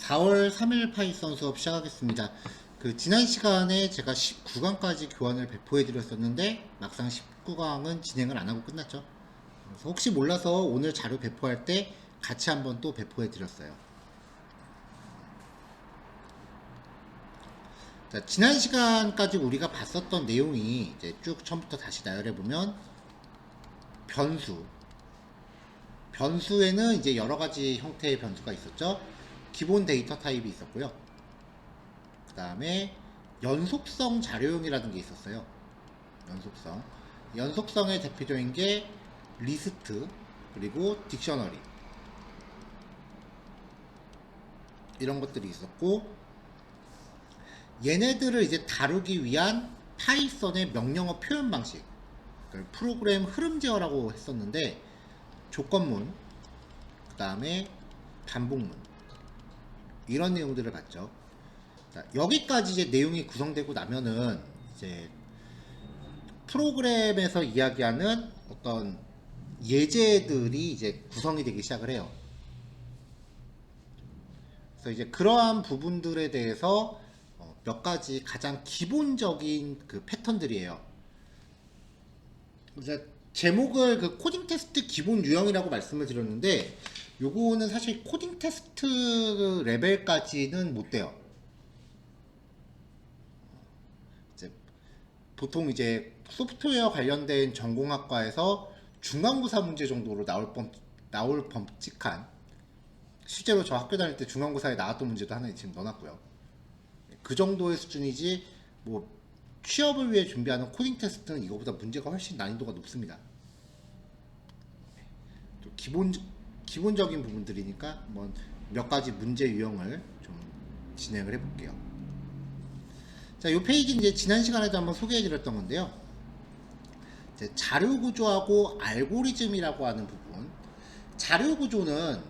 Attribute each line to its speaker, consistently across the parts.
Speaker 1: 4월 3일 파이썬 수업 시작하겠습니다. 지난 시간에 제가 19강까지 교환을 배포해 드렸었는데 막상 19강은 진행을 안 하고 끝났죠. 그래서 혹시 몰라서 오늘 자료 배포할 때 같이 한번 또 배포해 드렸어요. 자, 지난 시간까지 우리가 봤었던 내용이 이제 쭉 처음부터 다시 나열해 보면 변수에는 이제 여러 가지 형태의 변수가 있었죠. 기본 데이터 타입이 있었고요. 그 다음에 연속성 자료형이라는 게 있었어요. 연속성의 대표적인 게 리스트 그리고 딕셔너리 이런 것들이 있었고, 얘네들을 이제 다루기 위한 파이썬의 명령어 표현 방식, 프로그램 흐름 제어라고 했었는데, 조건문, 그 다음에 반복문, 이런 내용들을 봤죠. 자, 여기까지 이제 내용이 구성되고 나면은 이제 프로그램에서 이야기하는 어떤 예제들이 이제 구성이 되기 시작을 해요. 그래서 이제 그러한 부분들에 대해서 몇 가지 가장 기본적인 그 패턴들이에요. 이제 제목을 코딩 테스트 기본 유형이라고 말씀을 드렸는데, 요거는 사실 코딩 테스트 레벨까지는 못 돼요. 보통 이제 소프트웨어 관련된 전공학과에서 중간고사 문제 정도로 나올 범칙한, 실제로 저 학교 다닐 때 중간고사에 나왔던 문제도 하나 지금 넣어놨고요. 그 정도의 수준이지, 뭐 취업을 위해 준비하는 코딩 테스트는 이거보다 문제가 훨씬 난이도가 높습니다. 또 기본적인 부분들이니까 몇 가지 문제 유형을 좀 진행을 해볼게요. 자, 이 페이지 이제 지난 시간에도 한번 소개해드렸던 건데요. 이제 자료 구조하고 알고리즘이라고 하는 부분. 자료 구조는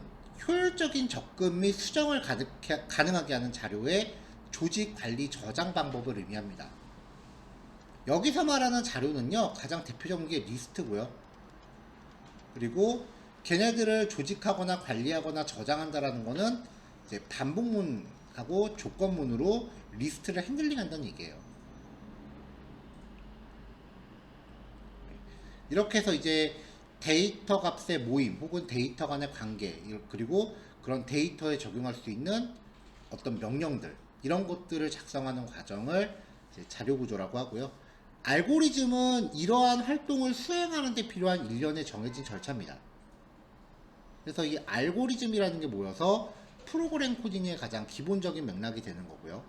Speaker 1: 효율적인 접근 및 수정을 가능하게 하는 자료의 조직, 관리, 저장 방법을 의미합니다. 여기서 말하는 자료는요, 가장 대표적인 게 리스트고요. 그리고 걔네들을 조직하거나 관리하거나 저장한다라는 거는 이제 반복문하고 조건문으로 리스트를 핸들링 한다는 얘기예요. 이렇게 해서 이제 데이터 값의 모임 혹은 데이터 간의 관계, 그리고 그런 데이터에 적용할 수 있는 어떤 명령들, 이런 것들을 작성하는 과정을 이제 자료 구조라고 하고요. 알고리즘은 이러한 활동을 수행하는 데 필요한 일련의 정해진 절차입니다. 그래서 이 알고리즘이라는 게 모여서 프로그램 코딩의 가장 기본적인 맥락이 되는 거고요.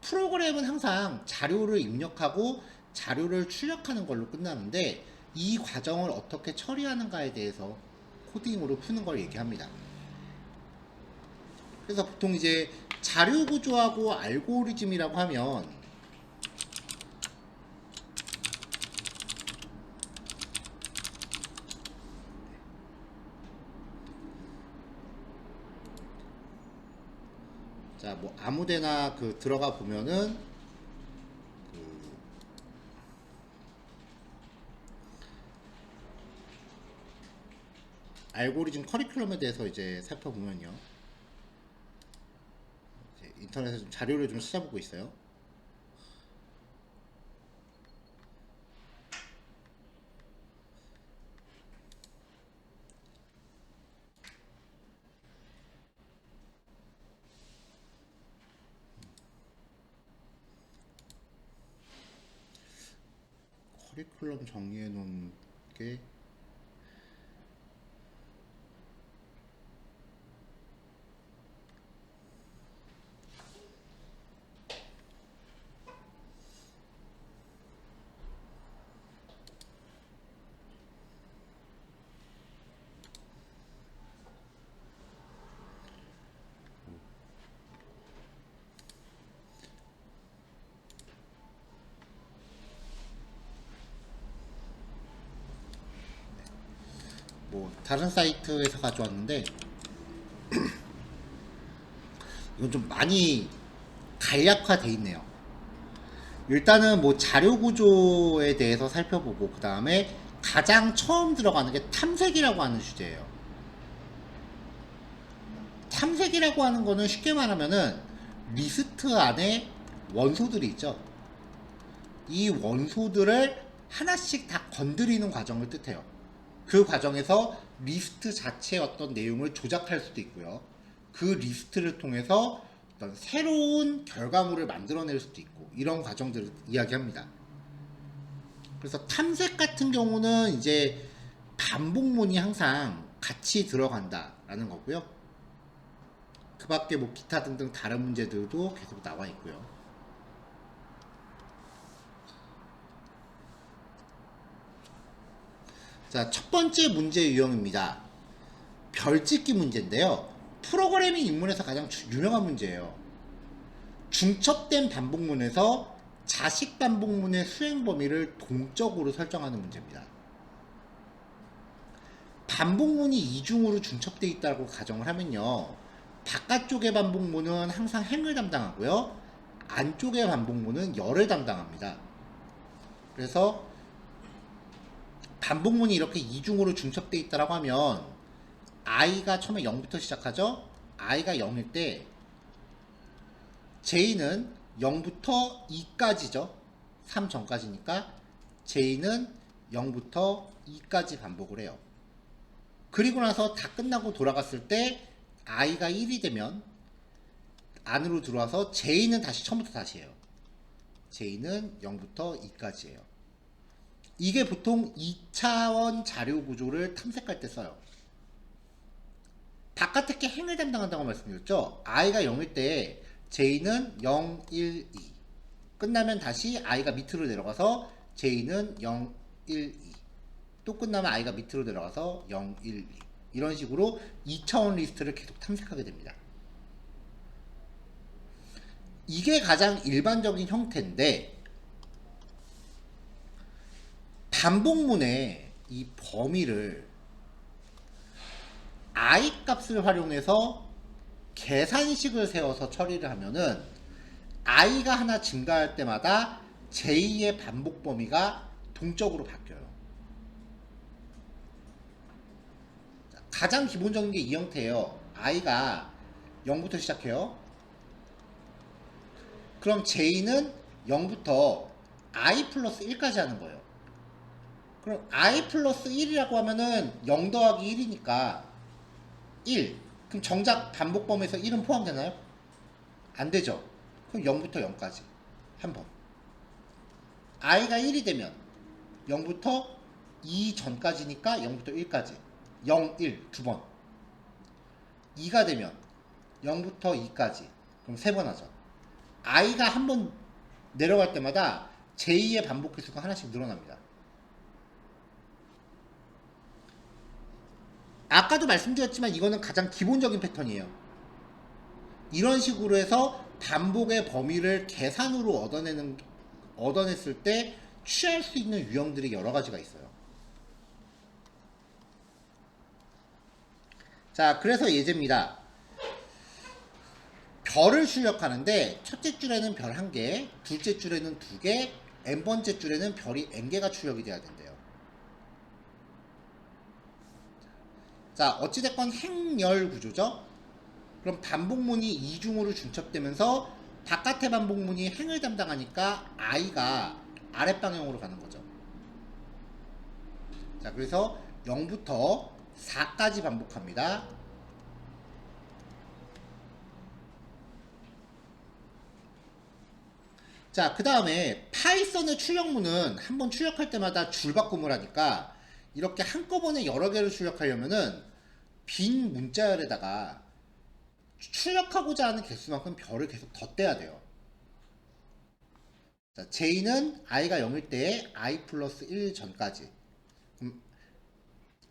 Speaker 1: 프로그램은 항상 자료를 입력하고 자료를 출력하는 걸로 끝나는데, 이 과정을 어떻게 처리하는가에 대해서 코딩으로 푸는 걸 얘기합니다. 그래서 보통 이제 자료 구조하고 알고리즘이라고 하면 자, 뭐 아무데나 들어가 보면은 알고리즘 커리큘럼에 대해서 이제 살펴보면요, 이제 인터넷에 좀 자료를 좀 찾아보고 있어요. 커리큘럼 정리해 놓은 게 뭐 다른 사이트에서 가져왔는데, 이건 좀 많이 간략화돼 있네요. 일단은 뭐 자료 구조에 대해서 살펴보고, 그 다음에 가장 처음 들어가는 게 탐색이라고 하는 주제예요. 탐색이라고 하는 거는 쉽게 말하면은 리스트 안에 원소들이 있죠. 이 원소들을 하나씩 다 건드리는 과정을 뜻해요. 그 과정에서 리스트 자체의 어떤 내용을 조작할 수도 있고요. 그 리스트를 통해서 어떤 새로운 결과물을 만들어낼 수도 있고, 이런 과정들을 이야기합니다. 그래서 탐색 같은 경우는 이제 반복문이 항상 같이 들어간다라는 거고요. 그 밖에 뭐 기타 등등 다른 문제들도 계속 나와 있고요. 자, 첫 번째 문제 유형입니다. 별짓기 문제인데요. 프로그래밍 입문에서 가장 유명한 문제예요. 중첩된 반복문에서 자식 반복문의 수행 범위를 동적으로 설정하는 문제입니다. 반복문이 이중으로 중첩되어 있다고 가정을 하면요, 바깥쪽의 반복문은 항상 행을 담당하고요, 안쪽의 반복문은 열을 담당합니다. 그래서 반복문이 이렇게 이중으로 중첩되어 있다고 하면 i가 처음에 0부터 시작하죠. i가 0일 때 j는 0부터 2까지죠. 3 전까지니까 j는 0부터 2까지 반복을 해요. 그리고 나서 다 끝나고 돌아갔을 때 i가 1이 되면 안으로 들어와서 j는 다시 처음부터 다시 해요. j는 0부터 2까지 해요. 이게 보통 2차원 자료 구조를 탐색할 때 써요. 바깥에 게 행을 담당한다고 말씀드렸죠. i가 0일 때 j는 0, 1, 2 끝나면 다시 i가 밑으로 내려가서 j는 0, 1, 2 또 끝나면 i가 밑으로 내려가서 0, 1, 2 이런 식으로 2차원 리스트를 계속 탐색하게 됩니다. 이게 가장 일반적인 형태인데, 반복문의 이 범위를 i 값을 활용해서 계산식을 세워서 처리를 하면은 i가 하나 증가할 때마다 j의 반복 범위가 동적으로 바뀌어요. 가장 기본적인 게 이 형태예요. i가 0부터 시작해요. 그럼 j는 0부터 i 플러스 1까지 하는 거예요. 그럼 i 플러스 1이라고 하면은 0 더하기 1이니까 1. 그럼 정작 반복 범위에서 1은 포함되나요? 안 되죠. 그럼 0부터 0까지 한 번. i가 1이 되면 0부터 2 전까지니까 0부터 1까지 0, 1 두 번. 2가 되면 0부터 2까지 그럼 세 번 하죠. i가 한 번 내려갈 때마다 j 의 반복 횟수가 하나씩 늘어납니다. 아까도 말씀드렸지만 이거는 가장 기본적인 패턴이에요. 이런 식으로 해서 반복의 범위를 계산으로 얻어냈을 때 취할 수 있는 유형들이 여러 가지가 있어요. 자, 그래서 예제입니다. 별을 출력하는데 첫째 줄에는 별 1개, 둘째 줄에는 2개, n번째 줄에는 별이 n개가 출력이 돼야 된대요. 자, 어찌됐건 행열 구조죠. 그럼 반복문이 이중으로 중첩되면서 바깥의 반복문이 행을 담당하니까 i가 아랫방향으로 가는 거죠. 자, 그래서 0부터 4까지 반복합니다. 자, 그 다음에 파이썬의 출력문은 한번 출력할 때마다 줄바꿈을 하니까 이렇게 한꺼번에 여러 개를 출력하려면은 빈 문자열에다가 출력하고자 하는 개수만큼 별을 계속 덧대야 돼요. 자, j는 i가 0일 때 i 플러스 1 전까지.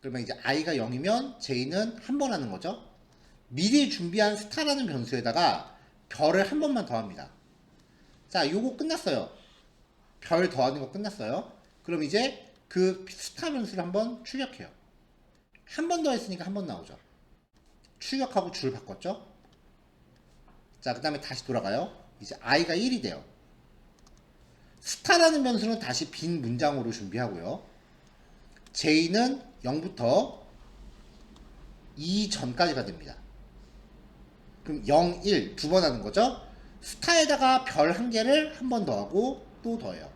Speaker 1: 그러면 이제 i가 0이면 j는 한 번 하는 거죠. 미리 준비한 스타라는 변수에다가 별을 한 번만 더합니다. 자, 요거 끝났어요. 별 더하는 거 끝났어요. 그럼 이제 그 스타 변수를 한번 출력해요. 한 번 더 했으니까 한 번 나오죠. 출력하고 줄 바꿨죠. 자, 그 다음에 다시 돌아가요. 이제 i가 1이 돼요. 스타라는 변수는 다시 빈 문장으로 준비하고요. j는 0부터 2 전까지가 됩니다. 그럼 0, 1 두 번 하는 거죠. 스타에다가 별 한 개를 한 번 더하고 또 더해요.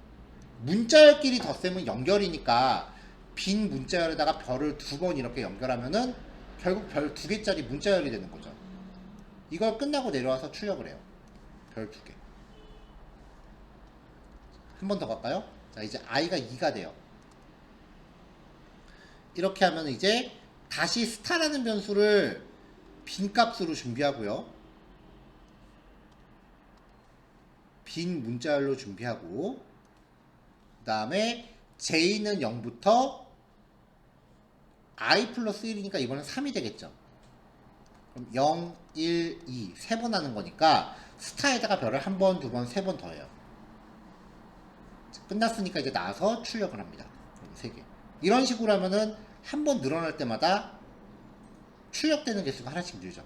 Speaker 1: 문자열끼리 덧셈은 연결이니까 빈 문자열에다가 별을 두 번 이렇게 연결하면은 결국 별 두 개짜리 문자열이 되는 거죠. 이걸 끝나고 내려와서 출력을 해요. 별 두 개. 한 번 더 갈까요? 자, 이제 i가 2가 돼요. 이렇게 하면 이제 다시 스타라는 변수를 빈값으로 준비하고요. 빈 문자열로 준비하고 그 다음에 j는 0부터 i 플러스 1이니까 이번엔 3이 되겠죠. 그럼 0, 1, 2 세 번 하는 거니까 스타에다가 별을 한 번, 두 번, 세 번 더해요. 끝났으니까 이제 나와서 출력을 합니다. 3개. 이런 식으로 하면은 한 번 늘어날 때마다 출력되는 개수가 하나씩 늘죠.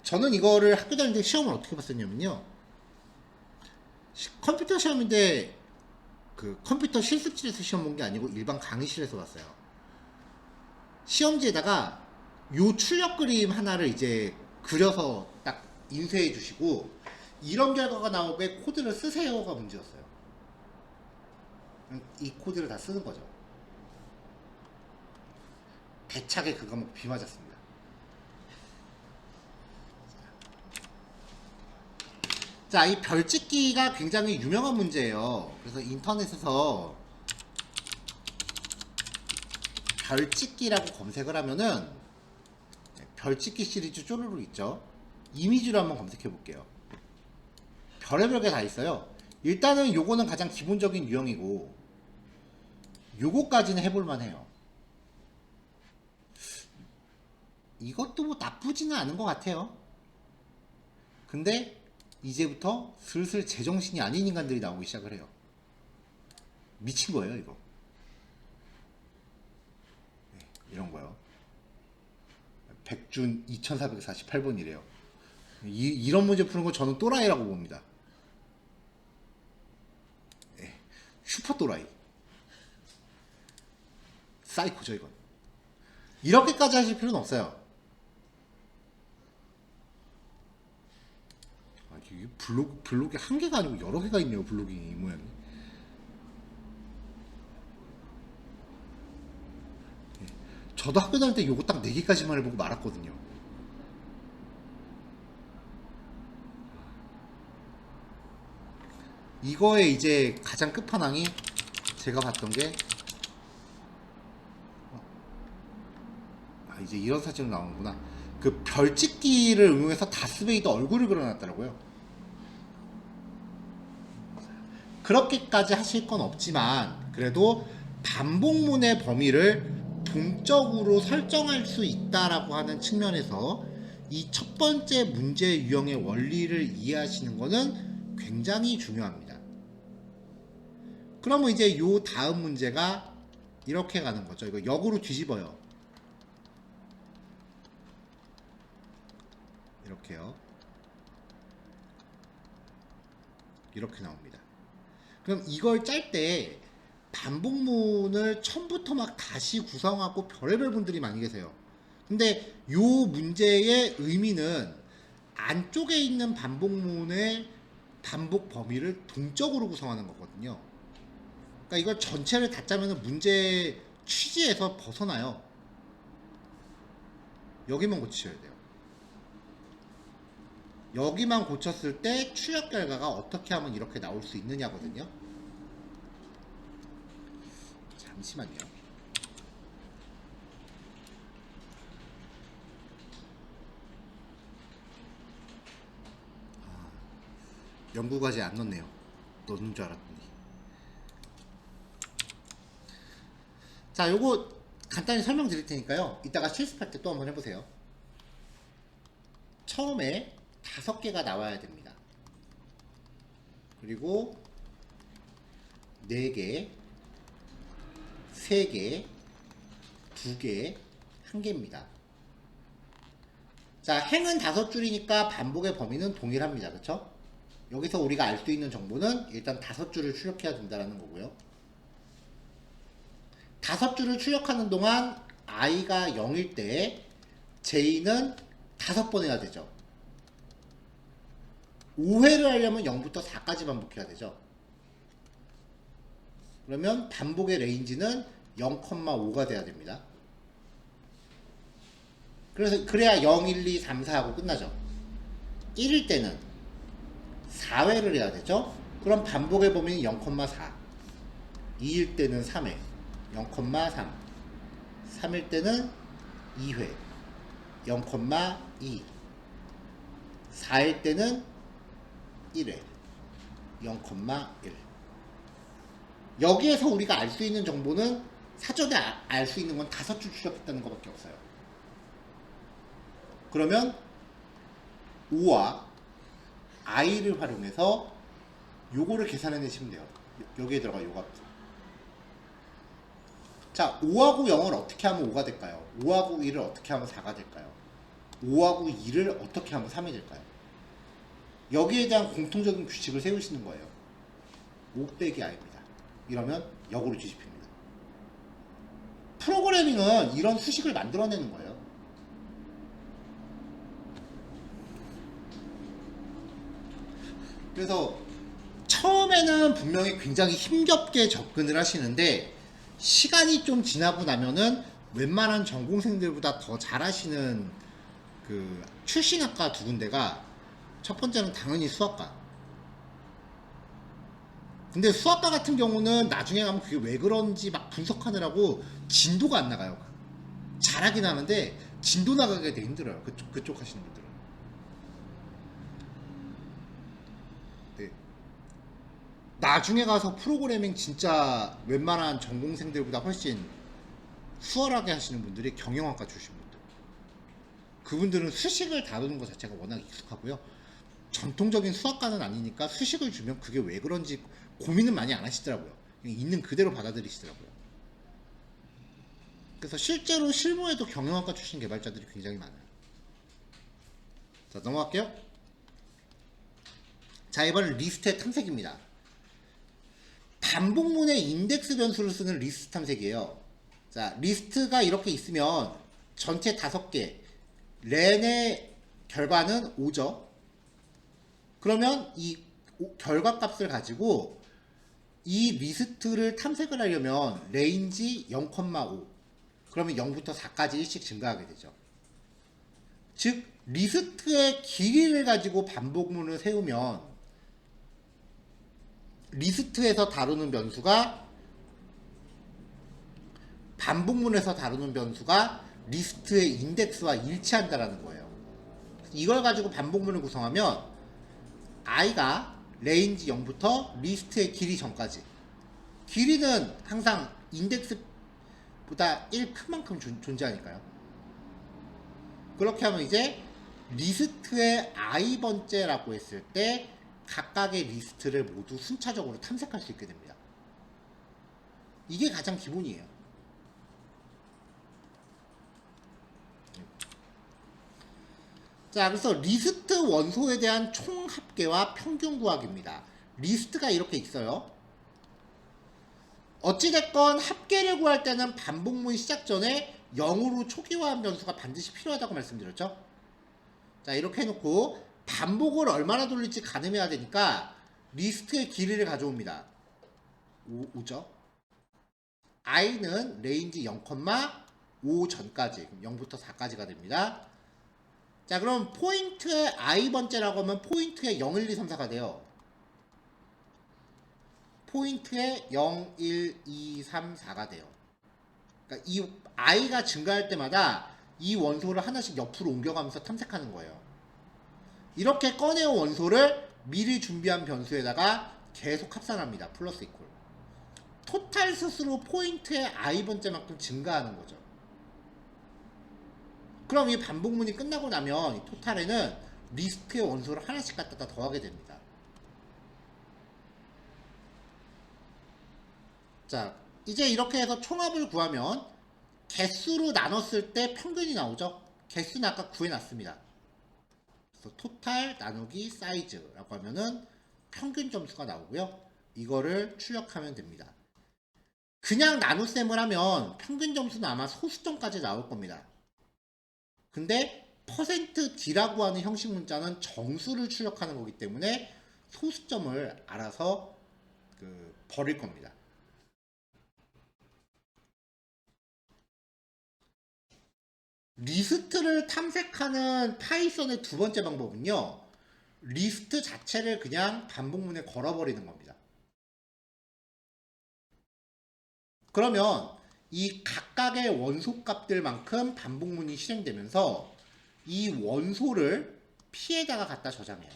Speaker 1: 저는 이거를 학교 다닐 때 시험을 어떻게 봤었냐면요. 컴퓨터 시험인데 그 컴퓨터 실습실에서 시험 본 게 아니고 일반 강의실에서 봤어요. 시험지에다가 요 출력 그림 하나를 이제 그려서 딱 인쇄해 주시고 이런 결과가 나오게 코드를 쓰세요가 문제였어요. 이 코드를 다 쓰는 거죠. 배차게 그 과목 비 맞았습니다. 자, 이 별짓기가 굉장히 유명한 문제예요. 그래서 인터넷에서 별짓기라고 검색을 하면은 별짓기 시리즈 쪼르르 있죠. 이미지로 한번 검색해 볼게요. 별의별 게 다 있어요. 일단은 요거는 가장 기본적인 유형이고 요거까지는 해볼만 해요. 이것도 뭐 나쁘지는 않은 것 같아요. 근데 이제부터 슬슬 제정신이 아닌 인간들이 나오기 시작을 해요. 미친 거예요 이거. 네, 이런 거요. 백준 2448번이래요. 이런 문제 푸는 거 저는 또라이라고 봅니다. 네, 슈퍼 또라이. 사이코죠 이건. 이렇게까지 하실 필요는 없어요. 이게 블록이 한 개가 아니고 여러 개가 있네요. 블록이 이 모양이. 네. 저도 학교 다닐 때 요거 딱 4개까지만 해보고 말았거든요. 이거의 이제 가장 끝판왕이 제가 봤던 게 이제 이런 사진으로 나오는구나. 그 별짓기를 응용해서 다스베이더 얼굴을 그려놨더라고요. 그렇게까지 하실 건 없지만 그래도 반복문의 범위를 동적으로 설정할 수 있다라고 하는 측면에서 이 첫 번째 문제 유형의 원리를 이해하시는 것은 굉장히 중요합니다. 그러면 이제 요 다음 문제가 이렇게 가는 거죠. 이거 역으로 뒤집어요. 이렇게요. 이렇게 나옵니다. 그럼 이걸 짤 때 반복문을 처음부터 막 다시 구성하고 별의별 분들이 많이 계세요. 근데 요 문제의 의미는 안쪽에 있는 반복문의 반복 범위를 동적으로 구성하는 거거든요. 그러니까 이걸 전체를 다 짜면 문제 취지에서 벗어나요. 여기만 고치셔야 돼요. 여기만 고쳤을 때 출력 결과가 어떻게 하면 이렇게 나올 수 있느냐거든요. 잠시만요. 연구과제 안 넣네요. 넣는 줄 알았더니. 자, 요거 간단히 설명드릴 테니까요. 이따가 실습할 때 또 한번 해보세요. 처음에 5개가 나와야 됩니다. 그리고 4개, 3개, 2개, 1개입니다. 자, 행은 5줄이니까 반복의 범위는 동일합니다. 그쵸? 여기서 우리가 알 수 있는 정보는 일단 5줄을 출력해야 된다는 거고요. 5줄을 출력하는 동안 i가 0일 때 j는 5번 해야 되죠. 5회를 하려면 0부터 4까지 반복해야 되죠. 그러면 반복의 레인지는 0,5가 돼야 됩니다. 그래야 0, 1, 2, 3, 4 하고 끝나죠. 1일 때는 4회를 해야 되죠. 그럼 반복의 범위는 0,4. 2일 때는 3회, 0,3. 3일 때는 2회, 0,2. 4일 때는 1회, 0,1. 여기에서 우리가 알 수 있는 정보는 사전에 알 수 있는 건 5줄 추적했다는 것밖에 없어요. 그러면 5와 i를 활용해서 요거를 계산해내시면 돼요. 여기에 들어가 요 값. 자, 5하고 0을 어떻게 하면 5가 될까요? 5하고 1을 어떻게 하면 4가 될까요? 5하고 2를 어떻게 하면 3이 될까요? 여기에 대한 공통적인 규칙을 세우시는 거예요. 5 빼기 i입니다. 이러면 역으로 뒤집힙니다. 프로그래밍은 이런 수식을 만들어내는 거예요. 그래서 처음에는 분명히 굉장히 힘겹게 접근을 하시는데 시간이 좀 지나고 나면은 웬만한 전공생들보다 더 잘하시는 그 출신학과 2군데가 첫 번째는 당연히 수학과. 근데 수학과 같은 경우는 나중에 가면 그게 왜 그런지 막 분석하느라고 진도가 안 나가요. 잘하긴 하는데 진도 나가기가 되게 힘들어요. 그쪽 하시는 분들은. 네. 나중에 가서 프로그래밍 진짜 웬만한 전공생들보다 훨씬 수월하게 하시는 분들이 경영학과 출신 분들. 그분들은 수식을 다루는 것 자체가 워낙 익숙하고요. 전통적인 수학과는 아니니까 수식을 주면 그게 왜 그런지 고민은 많이 안 하시더라고요. 그냥 있는 그대로 받아들이시더라고요. 그래서 실제로 실무에도 경영학과 출신 개발자들이 굉장히 많아요. 자, 넘어갈게요. 자, 이번엔 리스트의 탐색입니다. 반복문의 인덱스 변수를 쓰는 리스트 탐색이에요. 자, 리스트가 이렇게 있으면 전체 5개, 렌의 결과는 5죠. 그러면 이 결과값을 가지고 이 리스트를 탐색을 하려면 레인지 0,5, 그러면 0부터 4까지 1씩 증가하게 되죠. 즉 리스트의 길이를 가지고 반복문을 세우면 리스트에서 다루는 변수가 반복문에서 다루는 변수가 리스트의 인덱스와 일치한다라는 거예요. 이걸 가지고 반복문을 구성하면 i가 레인지 0부터 리스트의 길이 전까지, 길이는 항상 인덱스보다 1 큰 만큼 존재하니까요. 그렇게 하면 이제 리스트의 i번째라고 했을 때 각각의 리스트를 모두 순차적으로 탐색할 수 있게 됩니다. 이게 가장 기본이에요. 자, 그래서 리스트 원소에 대한 총 합계와 평균 구하기입니다. 리스트가 이렇게 있어요. 어찌됐건 합계를 구할 때는 반복문 시작 전에 0으로 초기화한 변수가 반드시 필요하다고 말씀드렸죠. 자, 이렇게 해놓고 반복을 얼마나 돌릴지 가늠해야 되니까 리스트의 길이를 가져옵니다. 5죠. i는 레인지 0,5 전까지, 0부터 4까지가 됩니다. 자, 그럼 포인트의 i번째라고 하면 포인트의 0, 1, 2, 3, 4가 돼요. 포인트의 0, 1, 2, 3, 4가 돼요. 그러니까 이 i가 증가할 때마다 이 원소를 하나씩 옆으로 옮겨가면서 탐색하는 거예요. 이렇게 꺼내온 원소를 미리 준비한 변수에다가 계속 합산합니다. 플러스 이퀄. 토탈 스스로 포인트의 i번째만큼 증가하는 거죠. 그럼 이 반복문이 끝나고 나면 이 토탈에는 리스트의 원소를 하나씩 갖다가 더하게 됩니다. 자, 이제 이렇게 해서 총합을 구하면 개수로 나눴을 때 평균이 나오죠. 개수는 아까 구해놨습니다. 그래서 토탈 나누기 사이즈라고 하면은 평균 점수가 나오고요. 이거를 출력하면 됩니다. 그냥 나눗셈을 하면 평균 점수는 아마 소수점까지 나올 겁니다. 근데 %d라고 하는 형식 문자는 정수를 출력하는 거기 때문에 소수점을 알아서 버릴 겁니다. 리스트를 탐색하는 파이썬의 두 번째 방법은요, 리스트 자체를 그냥 반복문에 걸어버리는 겁니다. 그러면 이 각각의 원소 값들만큼 반복문이 실행되면서 이 원소를 P에다가 갖다 저장해요.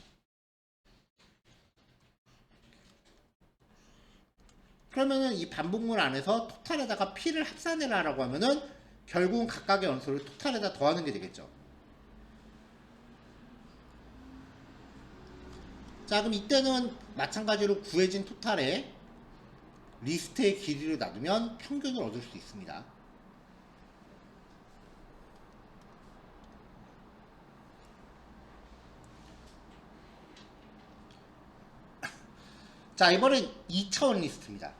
Speaker 1: 그러면은 이 반복문 안에서 토탈에다가 P를 합산해라 라고 하면은 결국은 각각의 원소를 토탈에다 더하는 게 되겠죠. 자, 그럼 이때는 마찬가지로 구해진 토탈에 리스트의 길이를 놔두면 평균을 얻을 수 있습니다. 자, 이번엔 2차원 리스트입니다.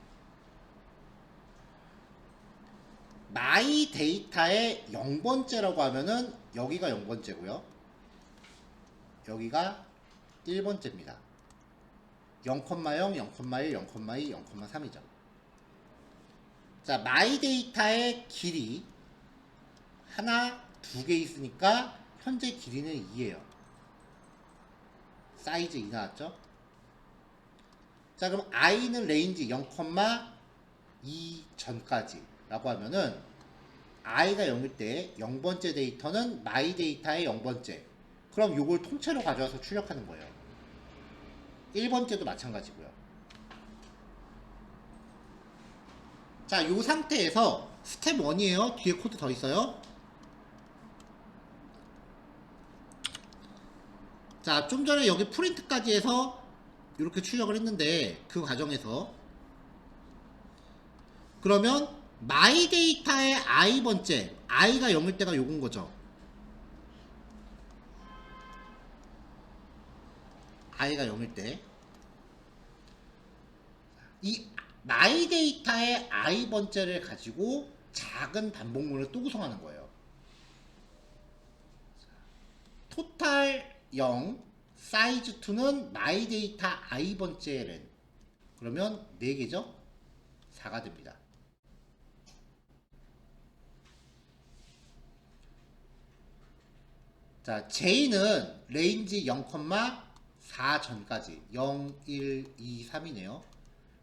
Speaker 1: 마이 데이터의 0번째라고 하면은 여기가 0번째고요. 여기가 1번째입니다. 0,0, 0,1, 0,2, 0,3이죠. 자, 마이 데이터의 길이 하나, 두 개 있으니까 현재 길이는 2예요. 사이즈 2 나왔죠? 자, 그럼 i는 레인지 0,2 전까지 라고 하면은 i가 0일 때 0번째 데이터는 마이 데이터의 0번째. 그럼 요걸 통째로 가져와서 출력하는 거예요. 1번째도 마찬가지고요. 자, 요 상태에서 스텝 1이에요. 뒤에 코드 더 있어요. 자, 좀 전에 여기 프린트까지 해서 이렇게 출력을 했는데 그 과정에서 그러면 마이 데이터의 i번째, i가 0일 때가 요건 거죠. i가 0일 때 이 마이 데이터의 i번째를 가지고 작은 반복문을 또 구성하는 거예요. 토탈 0, 사이즈 2는 마이 데이터 i번째 len. 그러면 4개죠? 4가 됩니다. 자, J는 레인지 0,4 전까지 0, 1, 2, 3이네요.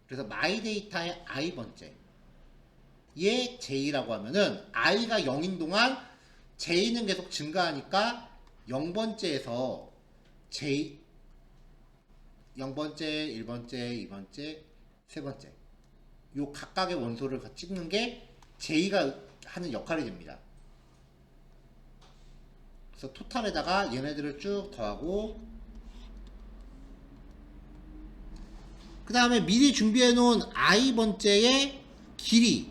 Speaker 1: 그래서 마이 데이터의 i번째 얘 J라고 하면은 i가 0인 동안 J는 계속 증가하니까 0번째에서 J 0번째, 1번째, 2번째, 3번째 요 각각의 원소를 찍는 게 J가 하는 역할이 됩니다. 그래서 토탈에다가 얘네들을 쭉 더하고 그 다음에 미리 준비해 놓은 i번째의 길이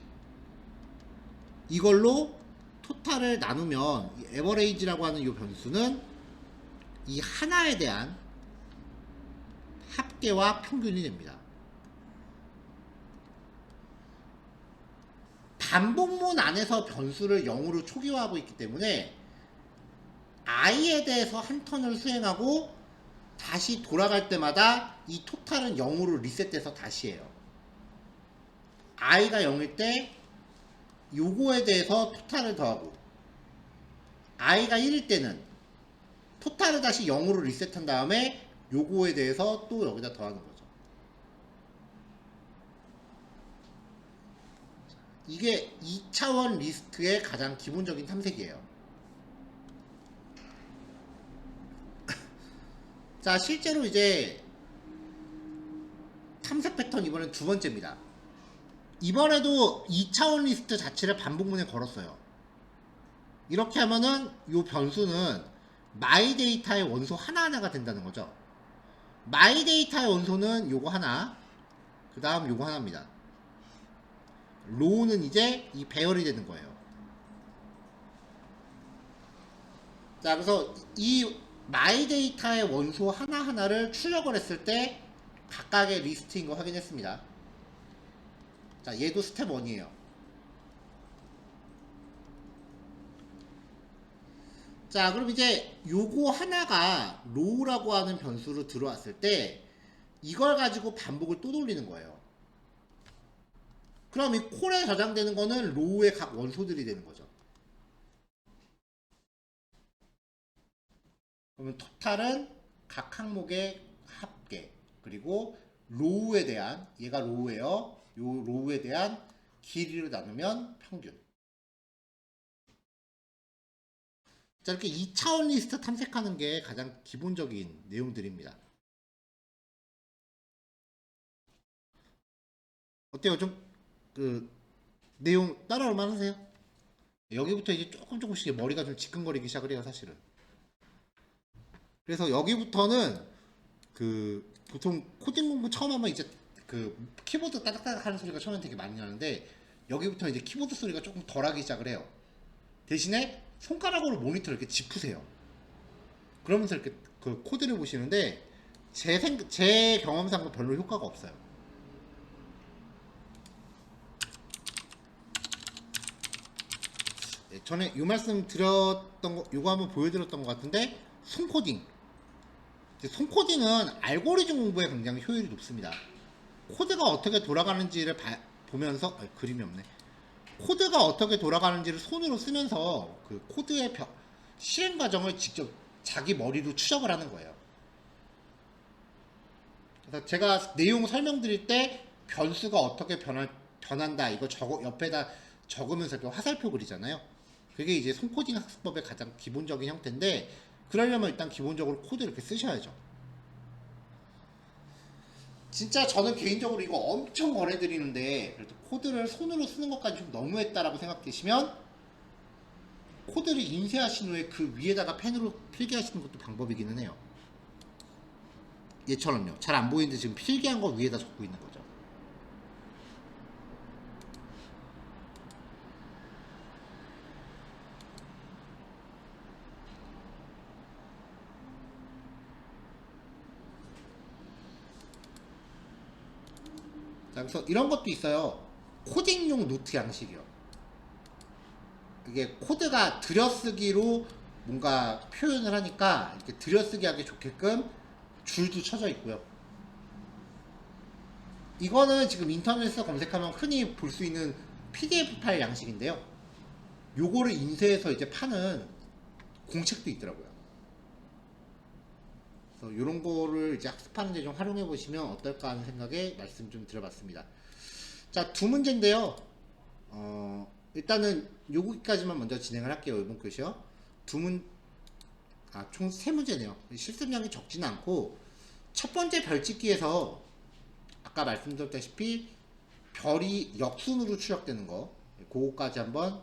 Speaker 1: 이걸로 토탈을 나누면 이 에버레이지라고 하는 이 변수는 이 하나에 대한 합계와 평균이 됩니다. 반복문 안에서 변수를 0으로 초기화하고 있기 때문에 i에 대해서 한 턴을 수행하고 다시 돌아갈 때마다 이 토탈은 0으로 리셋돼서 다시 해요. i가 0일 때 요거에 대해서 토탈을 더하고 i가 1일 때는 토탈을 다시 0으로 리셋한 다음에 요거에 대해서 또 여기다 더하는 거죠. 이게 2차원 리스트의 가장 기본적인 탐색이에요. 자, 실제로 이제 탐색 패턴 이번엔 두 번째입니다. 이번에도 2차원 리스트 자체를 반복문에 걸었어요. 이렇게 하면은 요 변수는 마이 데이터의 원소 하나하나가 된다는 거죠. 마이 데이터의 원소는 요거 하나, 그 다음 요거 하나입니다. 로우는 이제 이 배열이 되는 거예요. 자, 그래서 이 마이 데이터의 원소 하나하나를 출력을 했을 때 각각의 리스트인 거 확인했습니다. 자, 얘도 스텝 1이에요. 자, 그럼 이제 요거 하나가 로우라고 하는 변수로 들어왔을 때 이걸 가지고 반복을 또 돌리는 거예요. 그럼 이 콜에 저장되는 거는 로우의 각 원소들이 되는 거죠. 그러면 토탈은 각 항목의 합계, 그리고 로우에 대한, 얘가 로우예요. 요 로우에 대한 길이를 나누면 평균. 자, 이렇게 2차원 리스트 탐색하는 게 가장 기본적인 내용들입니다. 어때요? 좀 그 내용 따라올 만하세요? 여기부터 이제 조금씩 머리가 좀 지끈거리기 시작을 해요, 사실은. 그래서 여기부터는 그 보통 코딩 공부 처음 하면 이제 그 키보드 따닥따닥 하는 소리가 처음엔 되게 많이 나는데, 여기부터 이제 키보드 소리가 조금 덜하기 시작을 해요. 대신에 손가락으로 모니터를 이렇게 짚으세요. 그러면서 이렇게 그 코드를 보시는데 제 경험상도 별로 효과가 없어요. 네, 전에 이 말씀 드렸던 거, 요거 한번 보여드렸던 것 같은데, 손코딩. 손코딩은 알고리즘 공부에 굉장히 효율이 높습니다. 코드가 어떻게 돌아가는지를 보면서, 그림이 없네. 코드가 어떻게 돌아가는지를 손으로 쓰면서 그 코드의 실행 과정을 직접 자기 머리로 추적을 하는 거예요. 그래서 제가 내용 설명드릴 때 변수가 어떻게 변한다, 이거 옆에다 적으면서 이렇게 화살표 그리잖아요. 그게 이제 손코딩 학습법의 가장 기본적인 형태인데, 그러려면 일단 기본적으로 코드 이렇게 쓰셔야죠. 진짜 저는 개인적으로 이거 엄청 권해드리는데, 그래도 코드를 손으로 쓰는 것까지 좀 너무했다라고 생각되시면 코드를 인쇄하신 후에 그 위에다가 펜으로 필기하시는 것도 방법이기는 해요. 얘처럼요. 잘 안 보이는데 지금 필기한 거 위에다 적고 있는 거죠. 자, 그래서 이런 것도 있어요. 코딩용 노트 양식이요. 이게 코드가 들여쓰기로 뭔가 표현을 하니까 이렇게 들여쓰기 하기 좋게끔 줄도 쳐져 있고요. 이거는 지금 인터넷에서 검색하면 흔히 볼 수 있는 PDF 파일 양식인데요. 요거를 인쇄해서 이제 파는 공책도 있더라고요. 그래서 이런 거를 이제 학습하는 데 좀 활용해 보시면 어떨까 하는 생각에 말씀 좀 드려봤습니다. 자, 두 문제인데요. 일단은 여기까지만 먼저 진행을 할게요. 이번 것이요. 총 세 문제네요. 실습량이 적지는 않고, 첫 번째 별짓기에서 아까 말씀드렸다시피 별이 역순으로 추적되는 거, 그거까지 한번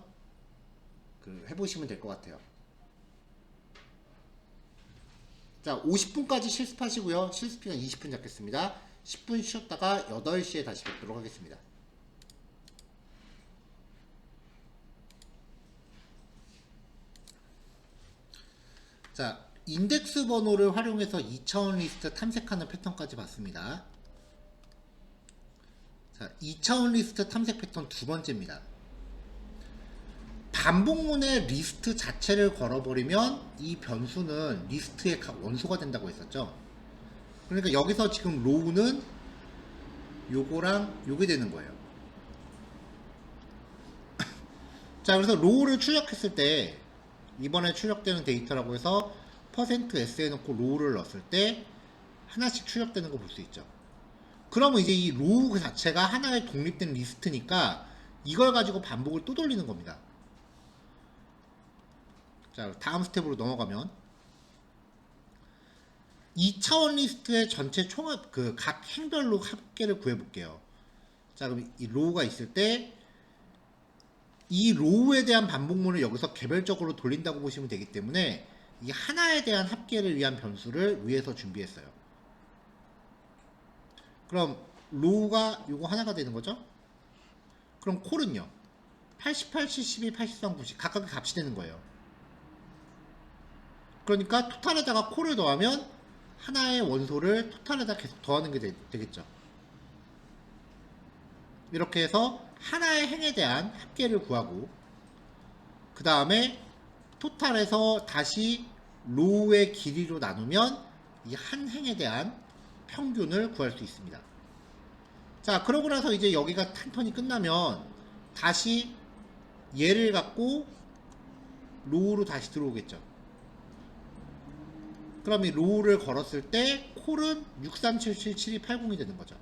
Speaker 1: 해보시면 될 것 같아요. 자, 50분까지 실습하시고요. 실습시간 20분 잡겠습니다. 10분 쉬었다가 8시에 다시 뵙도록 하겠습니다. 자, 인덱스 번호를 활용해서 2차원 리스트 탐색하는 패턴까지 봤습니다. 자, 2차원 리스트 탐색 패턴 두 번째입니다. 반복문의 리스트 자체를 걸어버리면 이 변수는 리스트의 각 원소가 된다고 했었죠. 그러니까 여기서 지금 로우는 요거랑 요게 되는 거예요. 자, 그래서 로우를 출력했을 때, 이번에 출력되는 데이터라고 해서 %s에 넣고 로우를 넣었을 때 하나씩 출력되는 거 볼 수 있죠. 그러면 이제 이 로우 그 자체가 하나의 독립된 리스트니까 이걸 가지고 반복을 또 돌리는 겁니다. 자, 다음 스텝으로 넘어가면 2차원 리스트의 전체 총합, 각 행별로 합계를 구해볼게요. 자, 그럼 이 로우가 있을 때 이 로우에 대한 반복문을 여기서 개별적으로 돌린다고 보시면 되기 때문에 이 하나에 대한 합계를 위한 변수를 위에서 준비했어요. 그럼 로우가 요거 하나가 되는 거죠? 그럼 콜은요? 88, 72, 83, 90 각각의 값이 되는 거예요. 그러니까 토탈에다가 콜을 더하면 하나의 원소를 토탈에다 계속 더하는 게 되겠죠. 이렇게 해서 하나의 행에 대한 합계를 구하고, 그 다음에 토탈에서 다시 로우의 길이로 나누면 이 한 행에 대한 평균을 구할 수 있습니다. 자, 그러고 나서 이제 여기가 한 턴이 끝나면 다시 얘를 갖고 로우로 다시 들어오겠죠. 그럼 이 로우를 걸었을 때 콜은 63777280이 되는 거죠.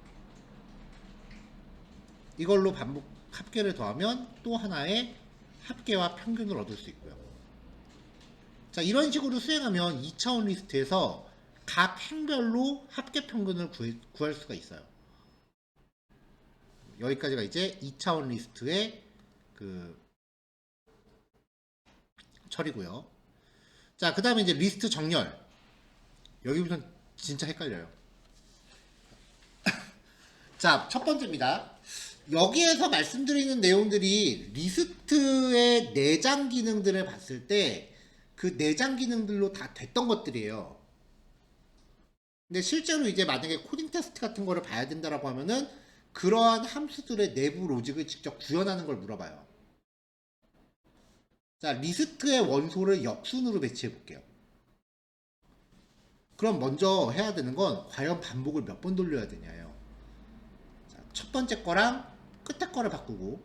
Speaker 1: 이걸로 반복 합계를 더하면 또 하나의 합계와 평균을 얻을 수 있고요. 자, 이런 식으로 수행하면 2차원 리스트에서 각 행별로 합계 평균을 구할 수가 있어요. 여기까지가 이제 2차원 리스트의 그 처리고요. 자, 그 다음에 이제 리스트 정렬. 여기부터 진짜 헷갈려요. 자, 첫 번째입니다. 여기에서 말씀드리는 내용들이 리스트의 내장 기능들을 봤을 때 그 내장 기능들로 다 됐던 것들이에요. 근데 실제로 이제 만약에 코딩 테스트 같은 거를 봐야 된다라고 하면은 그러한 함수들의 내부 로직을 직접 구현하는 걸 물어봐요. 자, 리스트의 원소를 역순으로 배치해 볼게요. 그럼 먼저 해야 되는 건 과연 반복을 몇 번 돌려야 되냐예요. 자, 첫 번째 거랑 끝에 거를 바꾸고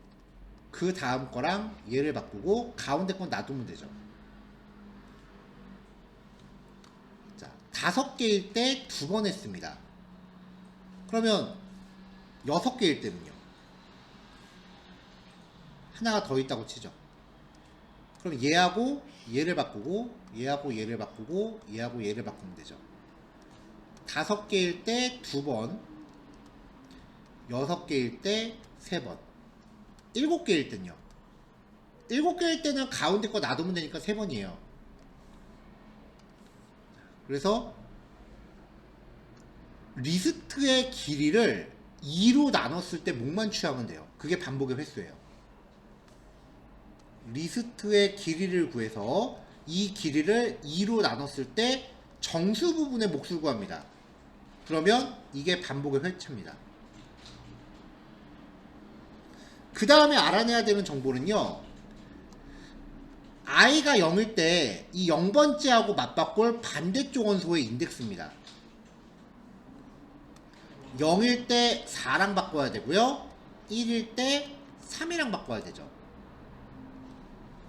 Speaker 1: 그 다음 거랑 얘를 바꾸고 가운데 건 놔두면 되죠. 자, 5개일 때 2번 했습니다. 그러면 6개일 때는요. 하나가 더 있다고 치죠. 그럼 얘하고 얘를 바꾸고 얘하고 얘를 바꾸고 얘하고 얘를 바꾸면 되죠. 5개일 때 2번, 6개일 때 3번, 7개일 때는요. 7개일 때는 가운데 거 놔두면 되니까 3번이에요. 그래서 리스트의 길이를 2로 나눴을 때 목만 취하면 돼요. 그게 반복의 횟수예요. 리스트의 길이를 구해서 이 길이를 2로 나눴을 때 정수 부분의 몫을 구합니다. 그러면 이게 반복의 회차입니다. 그 다음에 알아내야 되는 정보는요. i가 0일 때 이 0번째하고 맞바꿀 반대쪽 원소의 인덱스입니다. 0일 때 4랑 바꿔야 되고요. 1일 때 3이랑 바꿔야 되죠.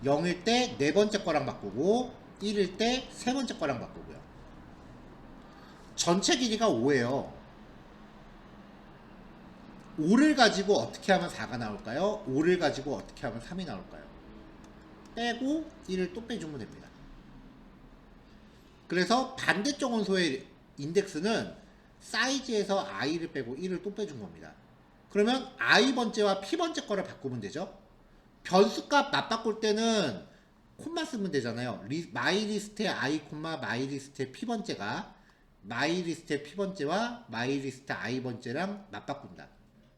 Speaker 1: 0일 때 4번째 거랑 바꾸고 1일 때 3번째 거랑 바꾸고요. 전체 길이가 5예요. 5를 가지고 어떻게 하면 4가 나올까요? 5를 가지고 어떻게 하면 3이 나올까요? 빼고 1을 또 빼주면 됩니다. 그래서 반대쪽 원소의 인덱스는 사이즈에서 i를 빼고 1을 또 빼준 겁니다. 그러면 i번째와 p번째 거를 바꾸면 되죠. 변수값 맞바꿀 때는 콤마 쓰면 되잖아요. 마이리스트의 i, 마이리스트의 p번째가 마이리스트의 p번째와 마이리스트 i번째랑 맞바꾼다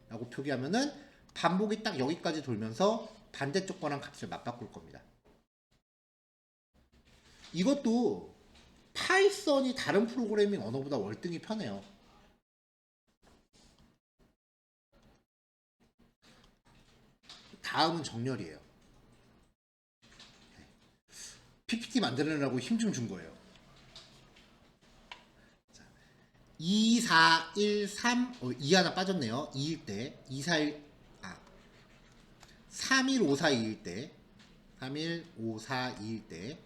Speaker 1: 라고 표기하면은 반복이 딱 여기까지 돌면서 반대쪽 거랑 값을 맞바꿀 겁니다. 이것도 파이썬이 다른 프로그래밍 언어보다 월등히 편해요. 다음은 정렬이에요. PPT 만들려고 힘 좀 준 거예요. 2, 4, 1, 3, 2 하나 빠졌네요. 2일 때, 2, 4, 1, 3, 1, 5, 4, 2일 때, 3, 1, 5, 4, 2일 때,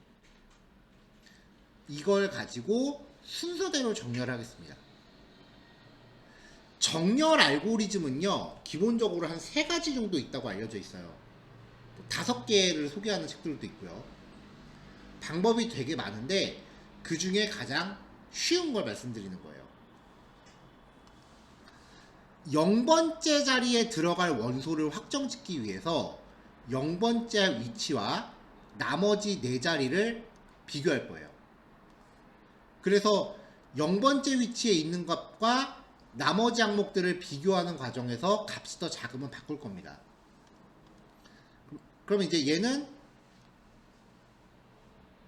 Speaker 1: 이걸 가지고 순서대로 정렬하겠습니다. 정렬 알고리즘은요, 기본적으로 한 3가지 정도 있다고 알려져 있어요. 5개를 소개하는 책들도 있고요. 방법이 되게 많은데, 그 중에 가장 쉬운 걸 말씀드리는 거예요. 0번째 자리에 들어갈 원소를 확정짓기 위해서 0번째 위치와 나머지 4자리를 비교할 거예요. 그래서 0번째 위치에 있는 것과 나머지 항목들을 비교하는 과정에서 값이 더 작으면 바꿀 겁니다. 그러면 이제 얘는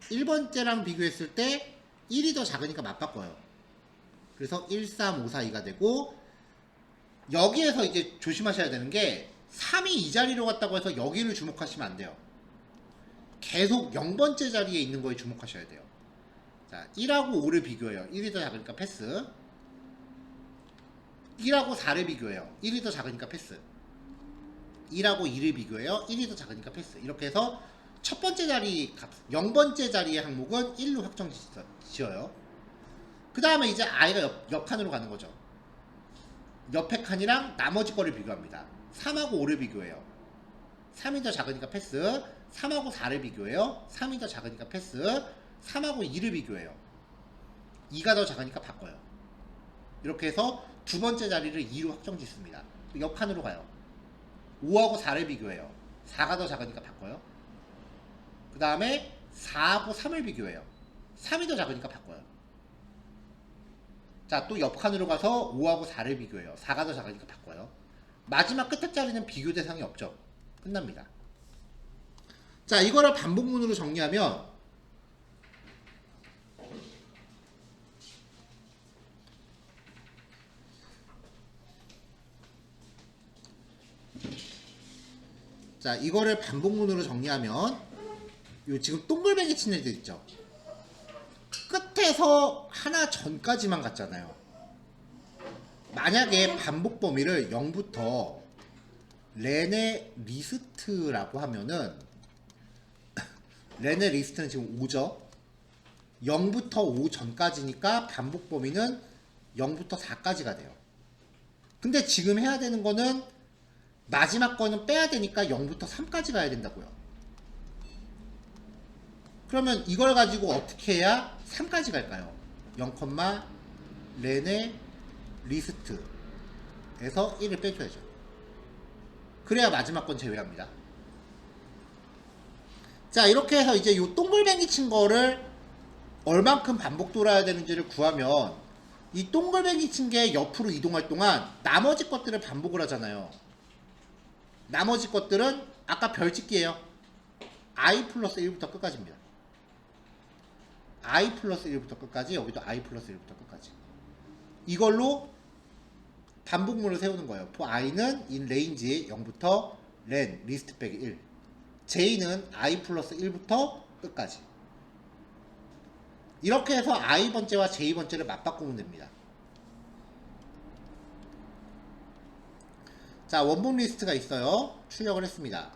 Speaker 1: 1번째랑 비교했을 때 1이 더 작으니까 맞바꿔요. 그래서 1, 3, 5, 4, 2가 되고, 여기에서 이제 조심하셔야 되는 게 3이 이 자리로 갔다고 해서 여기를 주목하시면 안 돼요. 계속 0번째 자리에 있는 거에 주목하셔야 돼요. 자, 1하고 5를 비교해요. 1이 더 작으니까 패스. 1하고 4를 비교해요. 1이 더 작으니까 패스. 1하고 2를 비교해요. 1이 더 작으니까 패스. 이렇게 해서 첫 번째 자리 값, 0번째 자리의 항목은 1로 확정 지어요. 그 다음에 이제 i가 옆 칸으로 가는 거죠. 옆에 칸이랑 나머지 거를 비교합니다. 3하고 5를 비교해요. 3이 더 작으니까 패스. 3하고 4를 비교해요. 3이 더 작으니까 패스. 3하고 2를 비교해요. 2가 더 작으니까 바꿔요. 이렇게 해서 두 번째 자리를 2로 확정 짓습니다. 옆 칸으로 가요. 5하고 4를 비교해요. 4가 더 작으니까 바꿔요. 그 다음에 4하고 3을 비교해요. 3이 더 작으니까 바꿔요. 자, 또 옆 칸으로 가서 5하고 4를 비교해요. 4가 더 작으니까 바꿔요. 마지막 끝에 자리는 비교 대상이 없죠. 끝납니다. 자, 이거를 반복문으로 정리하면 자, 이거를 반복문으로 정리하면 요 지금 동글뱅이 친 애들 있죠. 끝에서 하나 전까지만 갔잖아요. 만약에 반복 범위를 0부터 렌의 리스트라고 하면은 렌의 리스트는 지금 5죠. 0부터 5 전까지니까 반복 범위는 0부터 4까지가 돼요. 근데 지금 해야 되는 거는 마지막 거는 빼야 되니까 0부터 3까지 가야 된다고요. 그러면 이걸 가지고 어떻게 해야 3까지 갈까요? 0, 렌의 리스트에서 1을 빼줘야죠. 그래야 마지막 건 제외합니다. 자, 이렇게 해서 이제 이 동글뱅이 친 거를 얼만큼 반복 돌아야 되는지를 구하면 이 동글뱅이 친 게 옆으로 이동할 동안 나머지 것들을 반복을 하잖아요. 나머지 것들은 아까 별짓기예요. i 플러스 1부터 끝까지입니다. i 플러스 1부터 끝까지, 여기도 i 플러스 1부터 끝까지. 이걸로 반복문을 세우는 거예요. for i는 in range 0부터 len 리스트 빼기 1. j는 i 플러스 1부터 끝까지. 이렇게 해서 i번째와 j번째를 맞바꾸면 됩니다. 자, 원본 리스트가 있어요. 출력을 했습니다.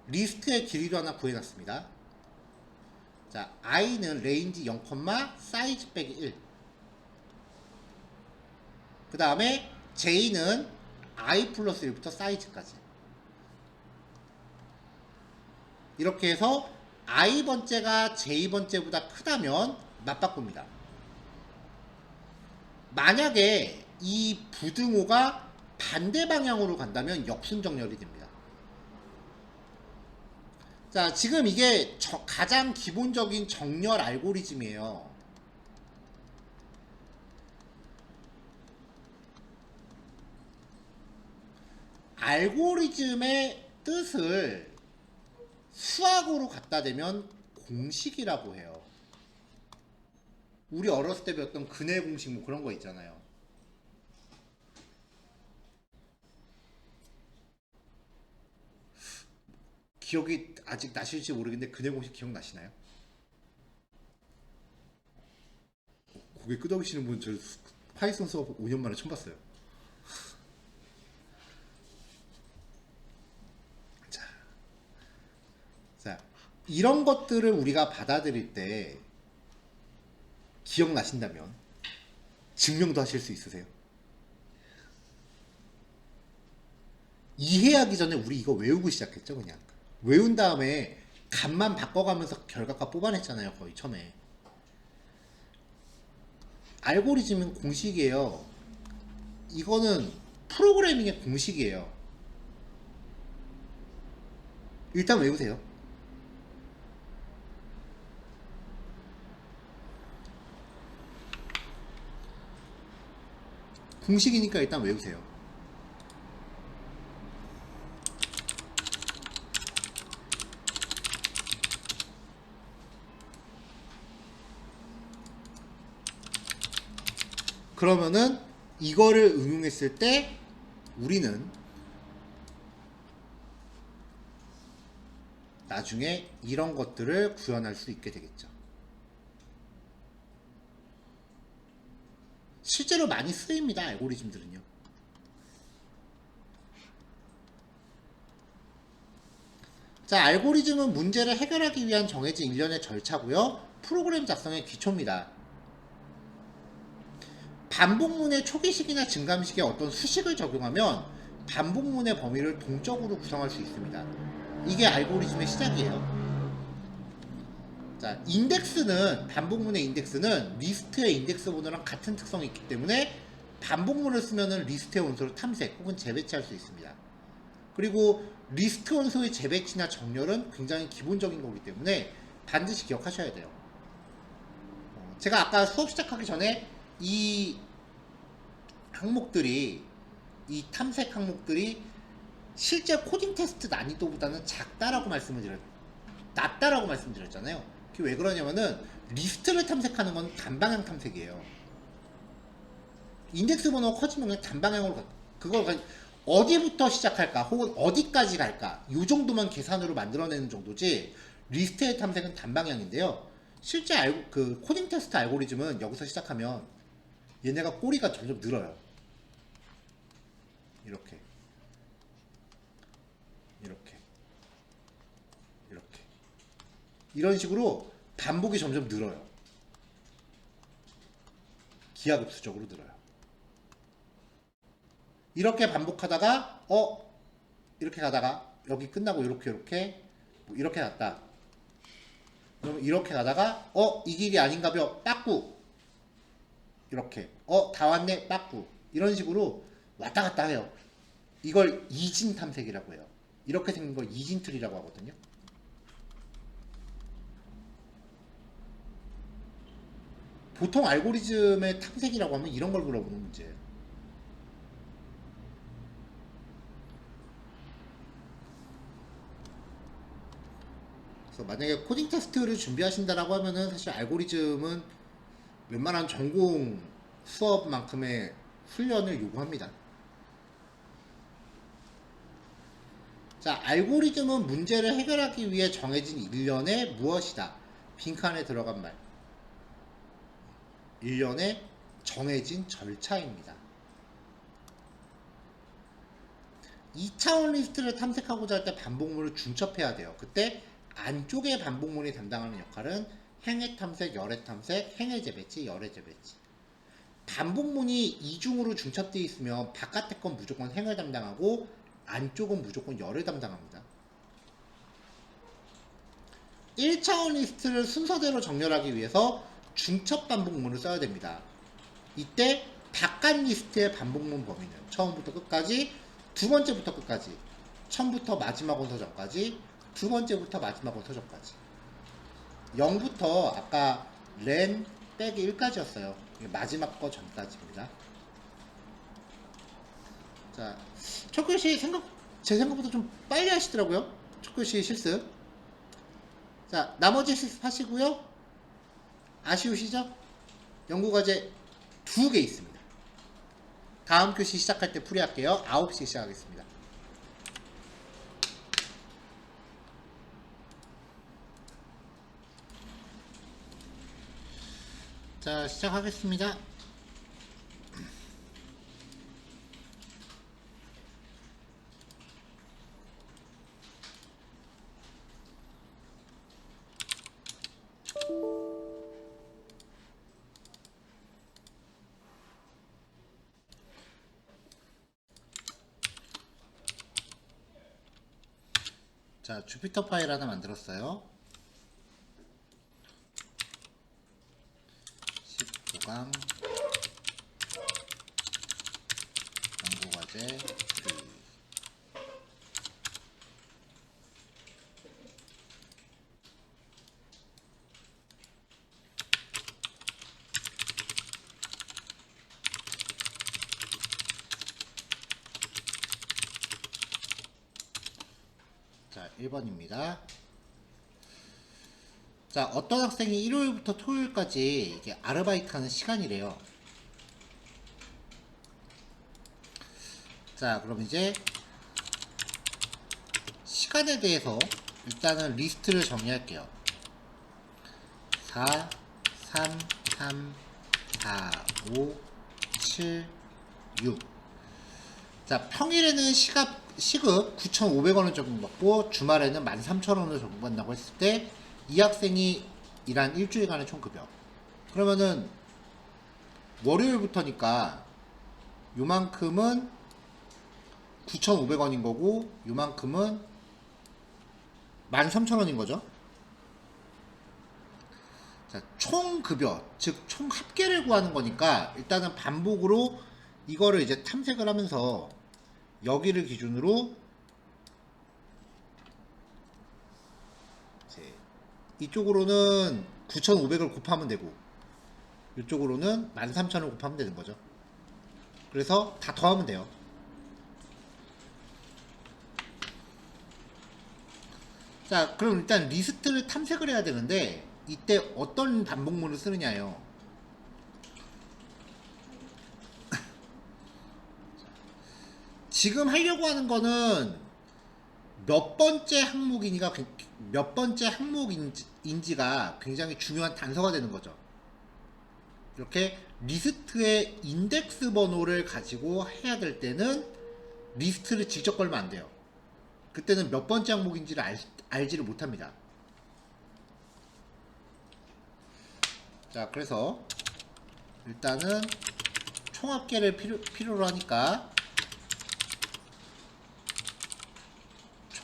Speaker 1: 리스트의 길이도 하나 구해놨습니다. 자, i는 range 0, 사이즈 빼기 1. 그 다음에 j는 i 플러스 1부터 사이즈까지. 이렇게 해서 i번째가 j번째보다 크다면 맞바꿉니다. 만약에 이 부등호가 반대 방향으로 간다면 역순정렬이 됩니다. 자, 지금 이게 가장 기본적인 정렬 알고리즘이에요. 알고리즘의 뜻을 수학으로 갖다 대면 공식이라고 해요. 우리 어렸을 때 배웠던 근해 공식 뭐 그런 거 있잖아요. 기억이 아직 나실지 모르겠는데 근해 공식 기억나시나요? 고개 끄덕이시는 분 저 파이썬 수업 5년 만에 처음 봤어요. 자, 이런 것들을 우리가 받아들일 때 기억나신다면 증명도 하실 수 있으세요? 이해하기 전에 우리 이거 외우고 시작했죠. 그냥 외운 다음에 값만 바꿔가면서 결과값 뽑아냈잖아요. 거의 처음에. 알고리즘은 공식이에요. 이거는 프로그래밍의 공식이에요. 일단 외우세요. 공식이니까 일단 외우세요. 그러면은 이거를 응용했을 때 우리는 나중에 이런 것들을 구현할 수 있게 되겠죠. 실제로 많이 쓰입니다. 알고리즘들은요. 자, 알고리즘은 문제를 해결하기 위한 정해진 일련의 절차고요. 프로그램 작성의 기초입니다. 반복문의 초기식이나 증감식에 어떤 수식을 적용하면 반복문의 범위를 동적으로 구성할 수 있습니다. 이게 알고리즘의 시작이에요. 자, 인덱스는, 반복문의 인덱스는 리스트의 인덱스 번호랑 같은 특성이 있기 때문에 반복문을 쓰면은 리스트의 원소를 탐색 혹은 재배치할 수 있습니다. 그리고 리스트 원소의 재배치나 정렬은 굉장히 기본적인 거기 때문에 반드시 기억하셔야 돼요. 제가 아까 수업 시작하기 전에 이 항목들이, 이 탐색 항목들이 실제 코딩 테스트 난이도보다는 낮다라고 말씀드렸잖아요. 그게 왜 그러냐면은 리스트를 탐색하는 건 단방향 탐색이에요. 인덱스 번호가 커지면 그냥 단방향으로 그걸 어디부터 시작할까 혹은 어디까지 갈까 이 정도만 계산으로 만들어내는 정도지, 리스트의 탐색은 단방향인데요. 실제 그 코딩 테스트 알고리즘은 여기서 시작하면 얘네가 꼬리가 점점 늘어요. 이렇게 이렇게 이렇게 이런 식으로 반복이 점점 늘어요. 기하급수적으로 늘어요. 이렇게 반복하다가 이렇게 가다가 여기 끝나고 이렇게 뭐 이렇게 갔다. 그러면 이렇게 가다가 이 길이 아닌가벼 빠꾸, 이렇게 다 왔네 빠꾸, 이런 식으로 왔다 갔다 해요. 이걸 이진 탐색이라고 해요. 이렇게 생긴 걸 이진 트리라고 하거든요. 보통 알고리즘의 탐색이라고 하면 이런 걸 물어보는 문제예요. 그래서 만약에 코딩 테스트를 준비하신다라고 하면은 사실 알고리즘은 웬만한 전공 수업만큼의 훈련을 요구합니다. 자, 알고리즘은 문제를 해결하기 위해 정해진 일련의 무엇이다. 빈칸에 들어간 말. 일련의 정해진 절차입니다. 2차원 리스트를 탐색하고자 할 때 반복문을 중첩해야 돼요. 그때 안쪽의 반복문이 담당하는 역할은 행의 탐색, 열의 탐색, 행의 재배치, 열의 재배치. 반복문이 이중으로 중첩되어 있으면 바깥의 건 무조건 행을 담당하고 안쪽은 무조건 열을 담당합니다. 1차원 리스트를 순서대로 정렬하기 위해서 중첩 반복문을 써야 됩니다. 이때 바깥 리스트의 반복문 범위는 처음부터 끝까지, 두 번째부터 끝까지, 처음부터 마지막 원서전까지, 두 번째부터 마지막 원서전까지, 0부터 아까 len 빼기 1까지였어요. 마지막 거 전까지입니다. 자, 첫 글씨 제 생각보다 좀 빨리 하시더라고요. 첫 글씨 실습. 자, 나머지 실습하시고요. 아쉬우시죠? 연구과제 2개 있습니다. 다음 교시 시작할 때 풀이할게요. 9시 시작하겠습니다. 자, 시작하겠습니다. 자, 주피터 파일 하나 만들었어요. 19강 연구과제 2. 자, 1번입니다. 자, 어떤 학생이 일요일부터 토요일까지 이게 아르바이트 하는 시간이래요. 자, 그럼 이제 시간에 대해서 일단은 리스트를 정리할게요. 4, 3, 3, 4, 5, 7, 6. 자, 평일에는 시급 9,500원을 적용받고 주말에는 13,000원을 적용받는다고 했을 때 이 학생이 일한 일주일간의 총급여. 그러면은 월요일부터니까 요만큼은 9,500원인 거고 요만큼은 13,000원인 거죠. 자, 총급여, 즉 총합계를 구하는 거니까 일단은 반복으로 이거를 이제 탐색을 하면서 여기를 기준으로 이쪽으로는 9,500을 곱하면 되고 이쪽으로는 13,000을 곱하면 되는 거죠. 그래서 다 더하면 돼요. 자, 그럼 일단 리스트를 탐색을 해야 되는데 이때 어떤 반복문을 쓰느냐요. 지금 하려고 하는 거는 몇 번째 항목인지가 굉장히 중요한 단서가 되는 거죠. 이렇게 리스트의 인덱스 번호를 가지고 해야 될 때는 리스트를 직접 걸면 안 돼요. 그때는 몇 번째 항목인지를 알지를 못합니다. 자, 그래서 일단은 총합계를 필요로 하니까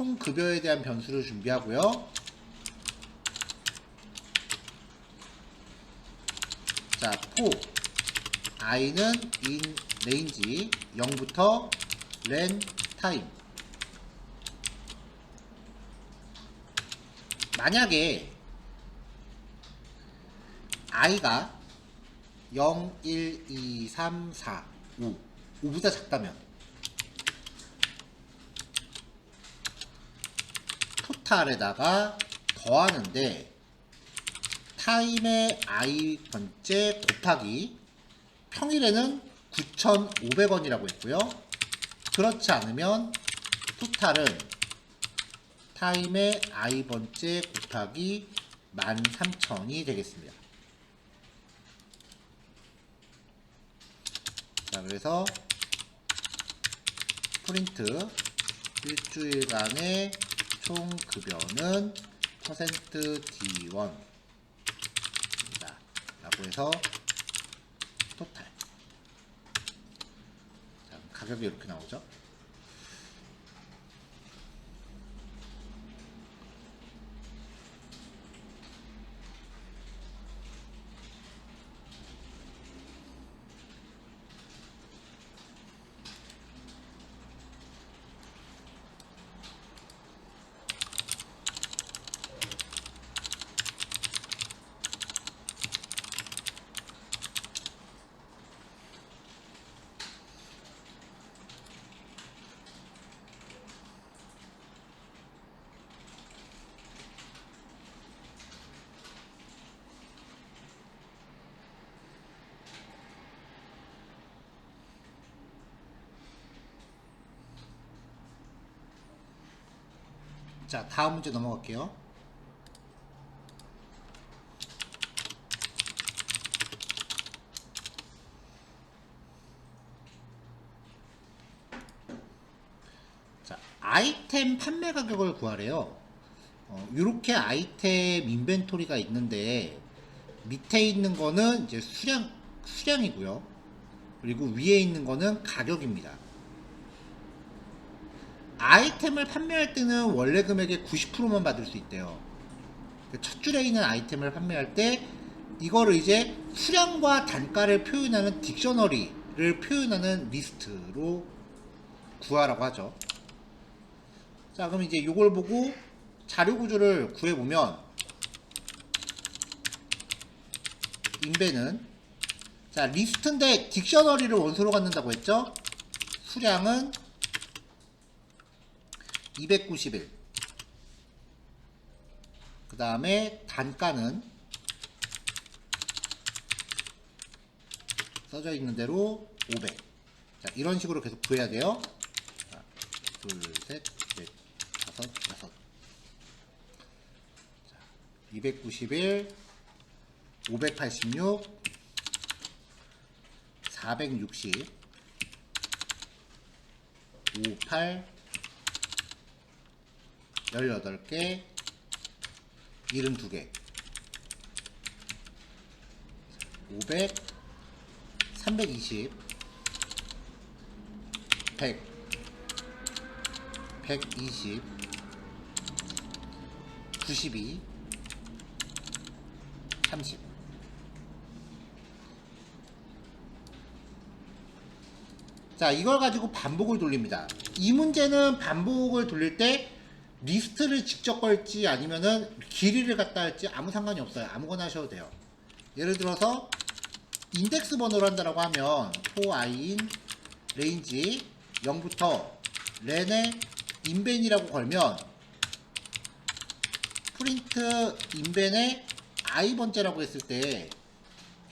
Speaker 1: 총급여에 대한 변수를 준비하고요. 자, for i는 in range 0부터 len time. 만약에 i가 0, 1, 2, 3, 4, 5 5보다 작다면 토탈에다가 더하는데 타임의 i 번째 곱하기 평일에는 9,500원이라고 했고요. 그렇지 않으면 토탈은 타임의 i 번째 곱하기 13,000이 되겠습니다. 자, 그래서 프린트 일주일간의 총급여는 %D1 입니다. 라고 해서 토탈. 자, 가격이 이렇게 나오죠. 자, 다음 문제 넘어갈게요. 자, 아이템 판매 가격을 구하래요. 이렇게 아이템 인벤토리가 있는데 밑에 있는 거는 이제 수량이고요. 그리고 위에 있는 거는 가격입니다. 아이템을 판매할 때는 원래 금액의 90%만 받을 수 있대요. 첫 줄에 있는 아이템을 판매할 때 이거를 이제 수량과 단가를 표현하는 딕셔너리를 표현하는 리스트로 구하라고 하죠. 자, 그럼 이제 이걸 보고 자료 구조를 구해보면 인벤은 자, 리스트인데 딕셔너리를 원소로 갖는다고 했죠. 수량은 291. 그 다음에 단가는 써져 있는 대로 500. 자, 이런 식으로 계속 구해야 돼요. 자, 둘, 셋, 넷, 다섯, 여섯. 291, 586, 460, 58, 18개, 72개, 500, 320, 100, 120, 92, 30. 자, 이걸 가지고 반복을 돌립니다. 이 문제는 반복을 돌릴 때 리스트를 직접 걸지 아니면은 길이를 갖다 할지 아무 상관이 없어요. 아무거나 하셔도 돼요. 예를 들어서 인덱스 번호를 한다라고 하면 for i인 range 0부터 len의 inven이라고 걸면 프린트 inven의 i번째라고 했을 때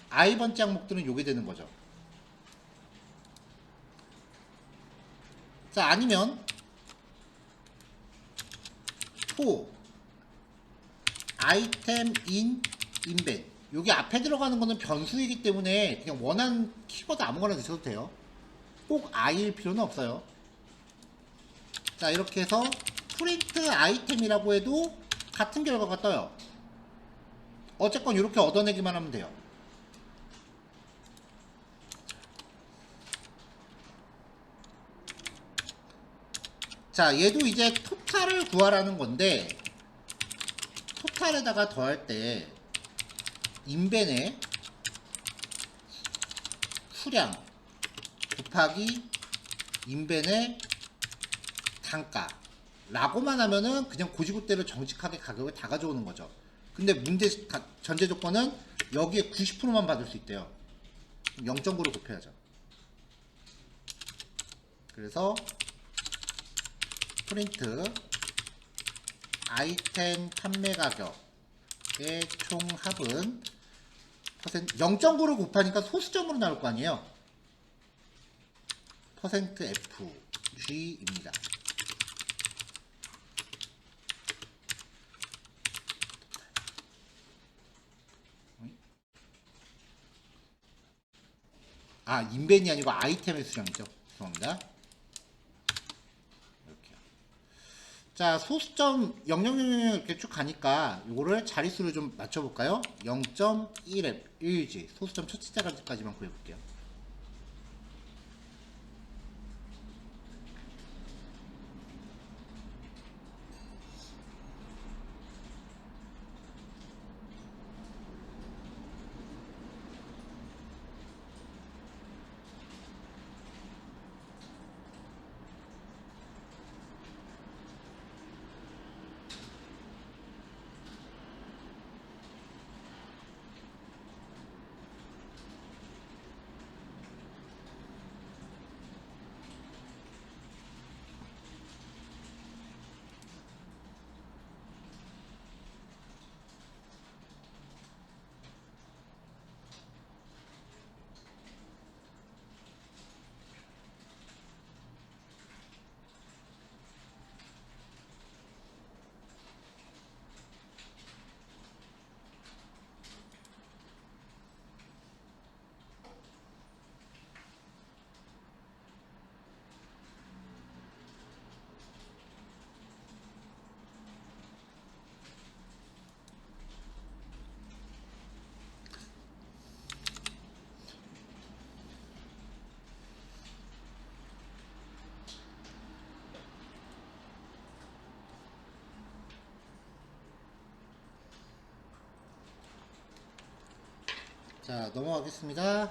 Speaker 1: i번째 항목들은 요게 되는 거죠. 자, 아니면 for item in inven, 여기 앞에 들어가는 거는 변수이기 때문에 그냥 원하는 키워드 아무거나 넣으셔도 돼요. 꼭 i일 필요는 없어요. 자, 이렇게 해서 프린트 아이템이라고 해도 같은 결과가 떠요. 어쨌건 이렇게 얻어내기만 하면 돼요. 자, 얘도 이제 토탈을 구하라는 건데, 토탈에다가 더할 때 인벤의 수량 곱하기 인벤의 단가 라고만 하면은 그냥 고지고대로 정직하게 가격을 다 가져오는 거죠. 근데 문제 전제 조건은 여기에 90%만 받을 수 있대요. 0.9로 곱해야죠. 그래서 프린트 아이템 판매 가격의 총합은 0.9로 곱하니까 소수점으로 나올 거 아니에요. %FG입니다. 아, 인벤이 아니고 아이템의 수량이죠. 죄송합니다. 이렇게요. 자, 소수점 0.000 이렇게 쭉 가니까 이거를 자릿수를 좀 맞춰볼까요? 0.1지 소수점 첫 숫자까지만 구해볼게요. 자, 넘어가겠습니다.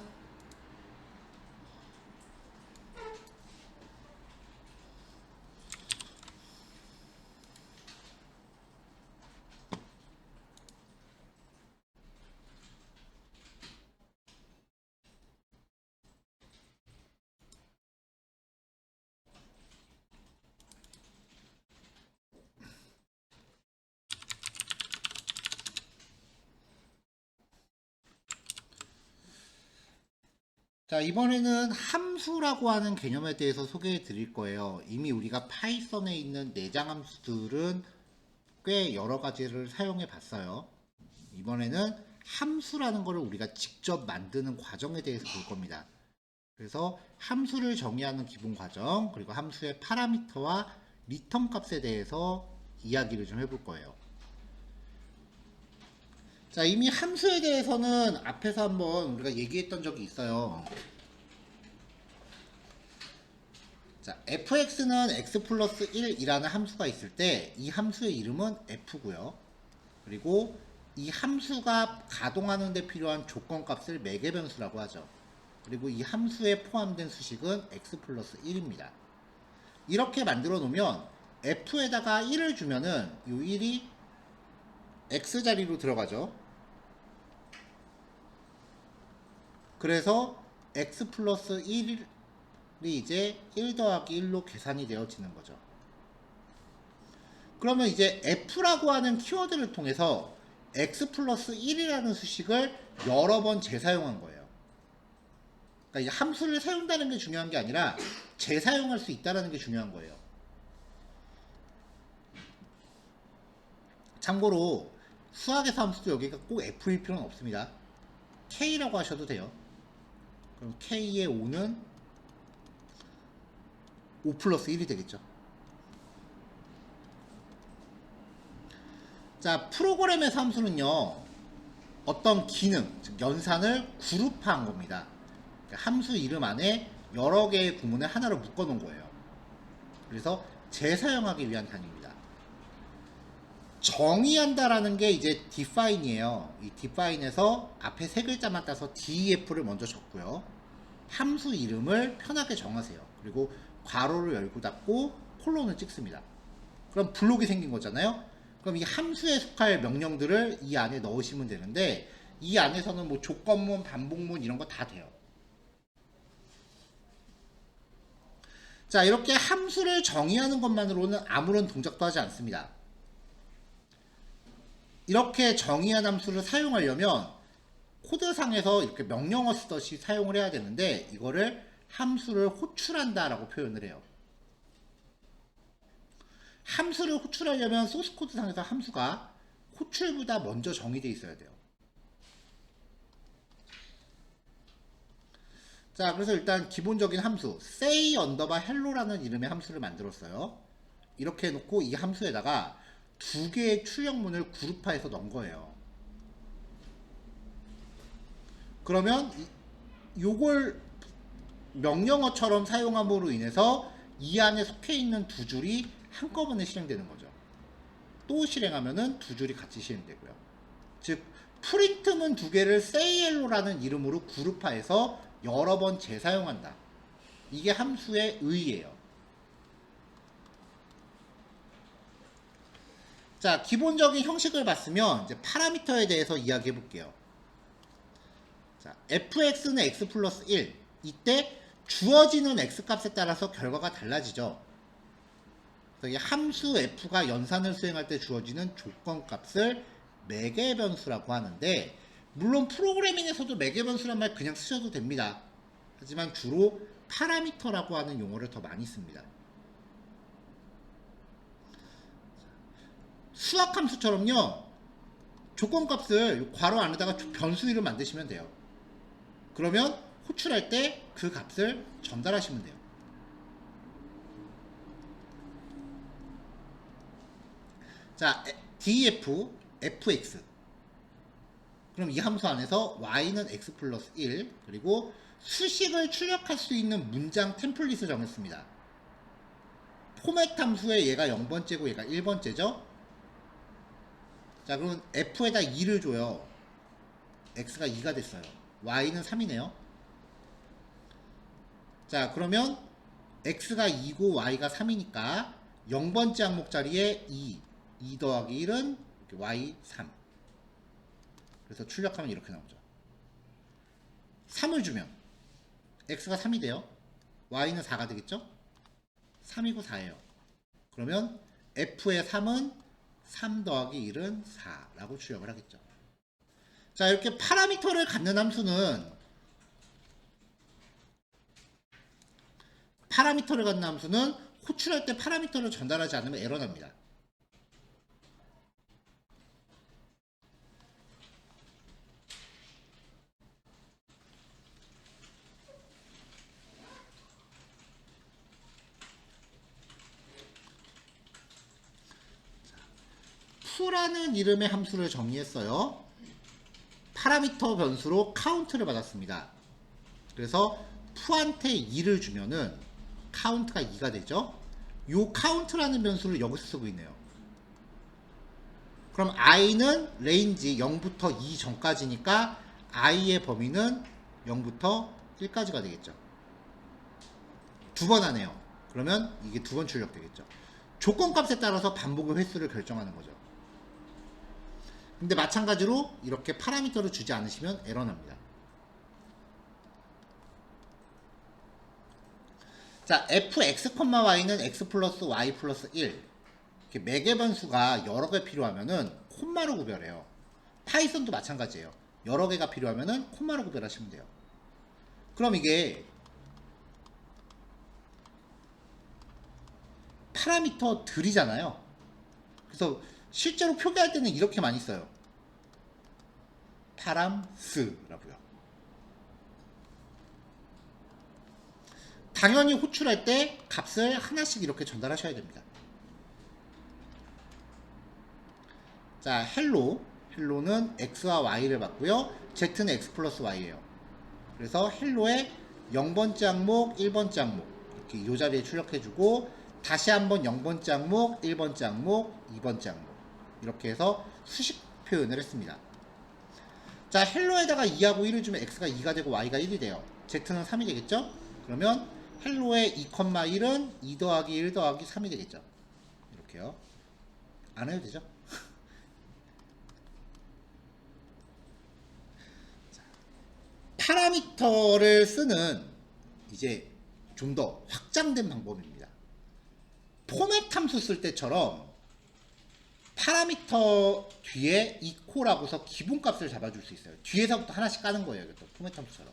Speaker 1: 자, 이번에는 함수라고 하는 개념에 대해서 소개해 드릴 거예요. 이미 우리가 파이썬에 있는 내장 함수들은 꽤 여러 가지를 사용해 봤어요. 이번에는 함수라는 것을 우리가 직접 만드는 과정에 대해서 볼 겁니다. 그래서 함수를 정의하는 기본 과정, 그리고 함수의 파라미터와 리턴 값에 대해서 이야기를 좀 해볼 거예요. 자, 이미 함수에 대해서는 앞에서 한번 우리가 얘기했던 적이 있어요. 자, fx는 x 플러스 1이라는 함수가 있을 때 이 함수의 이름은 f고요. 그리고 이 함수가 가동하는 데 필요한 조건값을 매개변수라고 하죠. 그리고 이 함수에 포함된 수식은 x 플러스 1입니다. 이렇게 만들어 놓으면 f에다가 1을 주면은 이 1이 x 자리로 들어가죠. 그래서 x 플러스 1이 이제 1 더하기 1로 계산이 되어지는 거죠. 그러면 이제 f라고 하는 키워드를 통해서 x 플러스 1이라는 수식을 여러 번 재사용한 거예요. 그러니까 이제 함수를 세운다는 게 중요한 게 아니라 재사용할 수 있다는 게 중요한 거예요. 참고로 수학에서 함수도 여기가 꼭 f일 필요는 없습니다. k라고 하셔도 돼요. 그럼 k의 5는 5 플러스 1이 되겠죠. 자, 프로그램에서 함수는요, 어떤 기능, 즉 연산을 그룹화한 겁니다. 그러니까 함수 이름 안에 여러 개의 구문을 하나로 묶어 놓은 거예요. 그래서 재사용하기 위한 단위입니다. 정의한다라는 게 이제 define이에요. 이 define에서 앞에 세 글자만 따서 def를 먼저 적고요. 함수 이름을 편하게 정하세요. 그리고 괄호를 열고 닫고 콜론을 찍습니다. 그럼 블록이 생긴 거잖아요. 그럼 이 함수에 속할 명령들을 이 안에 넣으시면 되는데, 이 안에서는 뭐 조건문, 반복문 이런 거 다 돼요. 자, 이렇게 함수를 정의하는 것만으로는 아무런 동작도 하지 않습니다. 이렇게 정의한 함수를 사용하려면 코드상에서 이렇게 명령어 쓰듯이 사용을 해야 되는데, 이거를 함수를 호출한다 라고 표현을 해요. 함수를 호출하려면 소스 코드상에서 함수가 호출보다 먼저 정의되어 있어야 돼요. 자, 그래서 일단 기본적인 함수 say 언더바 hello라는 이름의 함수를 만들었어요. 이렇게 해놓고 이 함수에다가 두 개의 출력문을 그룹화해서 넣은 거예요. 그러면 요걸 명령어처럼 사용함으로 인해서 이 안에 속해 있는 두 줄이 한꺼번에 실행되는 거죠. 또 실행하면은 두 줄이 같이 실행되고요. 즉 프린트문 두 개를 say hello라는 이름으로 그룹화해서 여러 번 재사용한다. 이게 함수의 의의예요. 자, 기본적인 형식을 봤으면 이제 파라미터에 대해서 이야기해 볼게요. 자, fx는 x 플러스 1. 이때 주어지는 x 값에 따라서 결과가 달라지죠. 그래서 이 함수 f가 연산을 수행할 때 주어지는 조건 값을 매개변수라고 하는데, 물론 프로그래밍에서도 매개변수란 말 그냥 쓰셔도 됩니다. 하지만 주로 파라미터라고 하는 용어를 더 많이 씁니다. 수학 함수처럼요, 조건값을 괄호 안에다가 변수 이름 만드시면 돼요. 그러면 호출할 때 그 값을 전달하시면 돼요. 자, def, fx. 그럼 이 함수 안에서 y는 x 플러스 1, 그리고 수식을 출력할 수 있는 문장 템플릿을 정했습니다. 포맷 함수에 얘가 0번째고 얘가 1번째죠. 자, 그럼 f에다 2를 줘요. x가 2가 됐어요. y는 3이네요. 자, 그러면 x가 2고 y가 3이니까 0번째 항목 자리에 2 더하기 1은 y 3. 그래서 출력하면 이렇게 나오죠. 3을 주면 x가 3이 돼요. y는 4가 되겠죠? 3이고 4예요. 그러면 f의 3은 3 더하기 1은 4라고 출력을 하겠죠. 자, 이렇게 파라미터를 갖는 함수는 호출할 때 파라미터를 전달하지 않으면 에러 납니다. F라는 이름의 함수를 정의했어요. 파라미터 변수로 카운트를 받았습니다. 그래서 F한테 2를 주면은 카운트가 2가 되죠. 요 카운트라는 변수를 여기서 쓰고 있네요. 그럼 i는 레인지 0부터 2 전까지니까 i의 범위는 0부터 1까지가 되겠죠. 두 번 하네요. 그러면 이게 두 번 출력되겠죠. 조건값에 따라서 반복의 횟수를 결정하는 거죠. 근데 마찬가지로 이렇게 파라미터를 주지 않으시면 에러 납니다. 자, fx,y는 x 플러스 y 플러스 1. 이렇게 매개 변수가 여러 개 필요하면은 콤마로 구별해요. 파이썬도 마찬가지예요. 여러 개가 필요하면은 콤마로 구별하시면 돼요. 그럼 이게 파라미터들이잖아요. 그래서 실제로 표기할 때는 이렇게 많이 써요. 파람스라고요. 당연히 호출할 때 값을 하나씩 이렇게 전달하셔야 됩니다. 자, 헬로는 x와 y를 받고요. z는 x 플러스 y예요. 그래서 헬로의 0번째 항목, 1번째 항목 이렇게 이 자리에 출력해주고 다시 한번 0번째 항목, 1번째 항목, 2번째 항목 이렇게 해서 수식 표현을 했습니다. 자, 헬로에다가 2하고 1을 주면 x가 2가 되고 y가 1이 돼요. z는 3이 되겠죠? 그러면 헬로의 2,1은 2 더하기 1 더하기 3이 되겠죠. 이렇게요. 안 해도 되죠? 파라미터를 쓰는 이제 좀 더 확장된 방법입니다. 포맷 함수 쓸 때처럼 파라미터 뒤에 equal하고서 기본값을 잡아줄 수 있어요. 뒤에서부터 하나씩 까는 거예요. 이것도 포맷 함수처럼.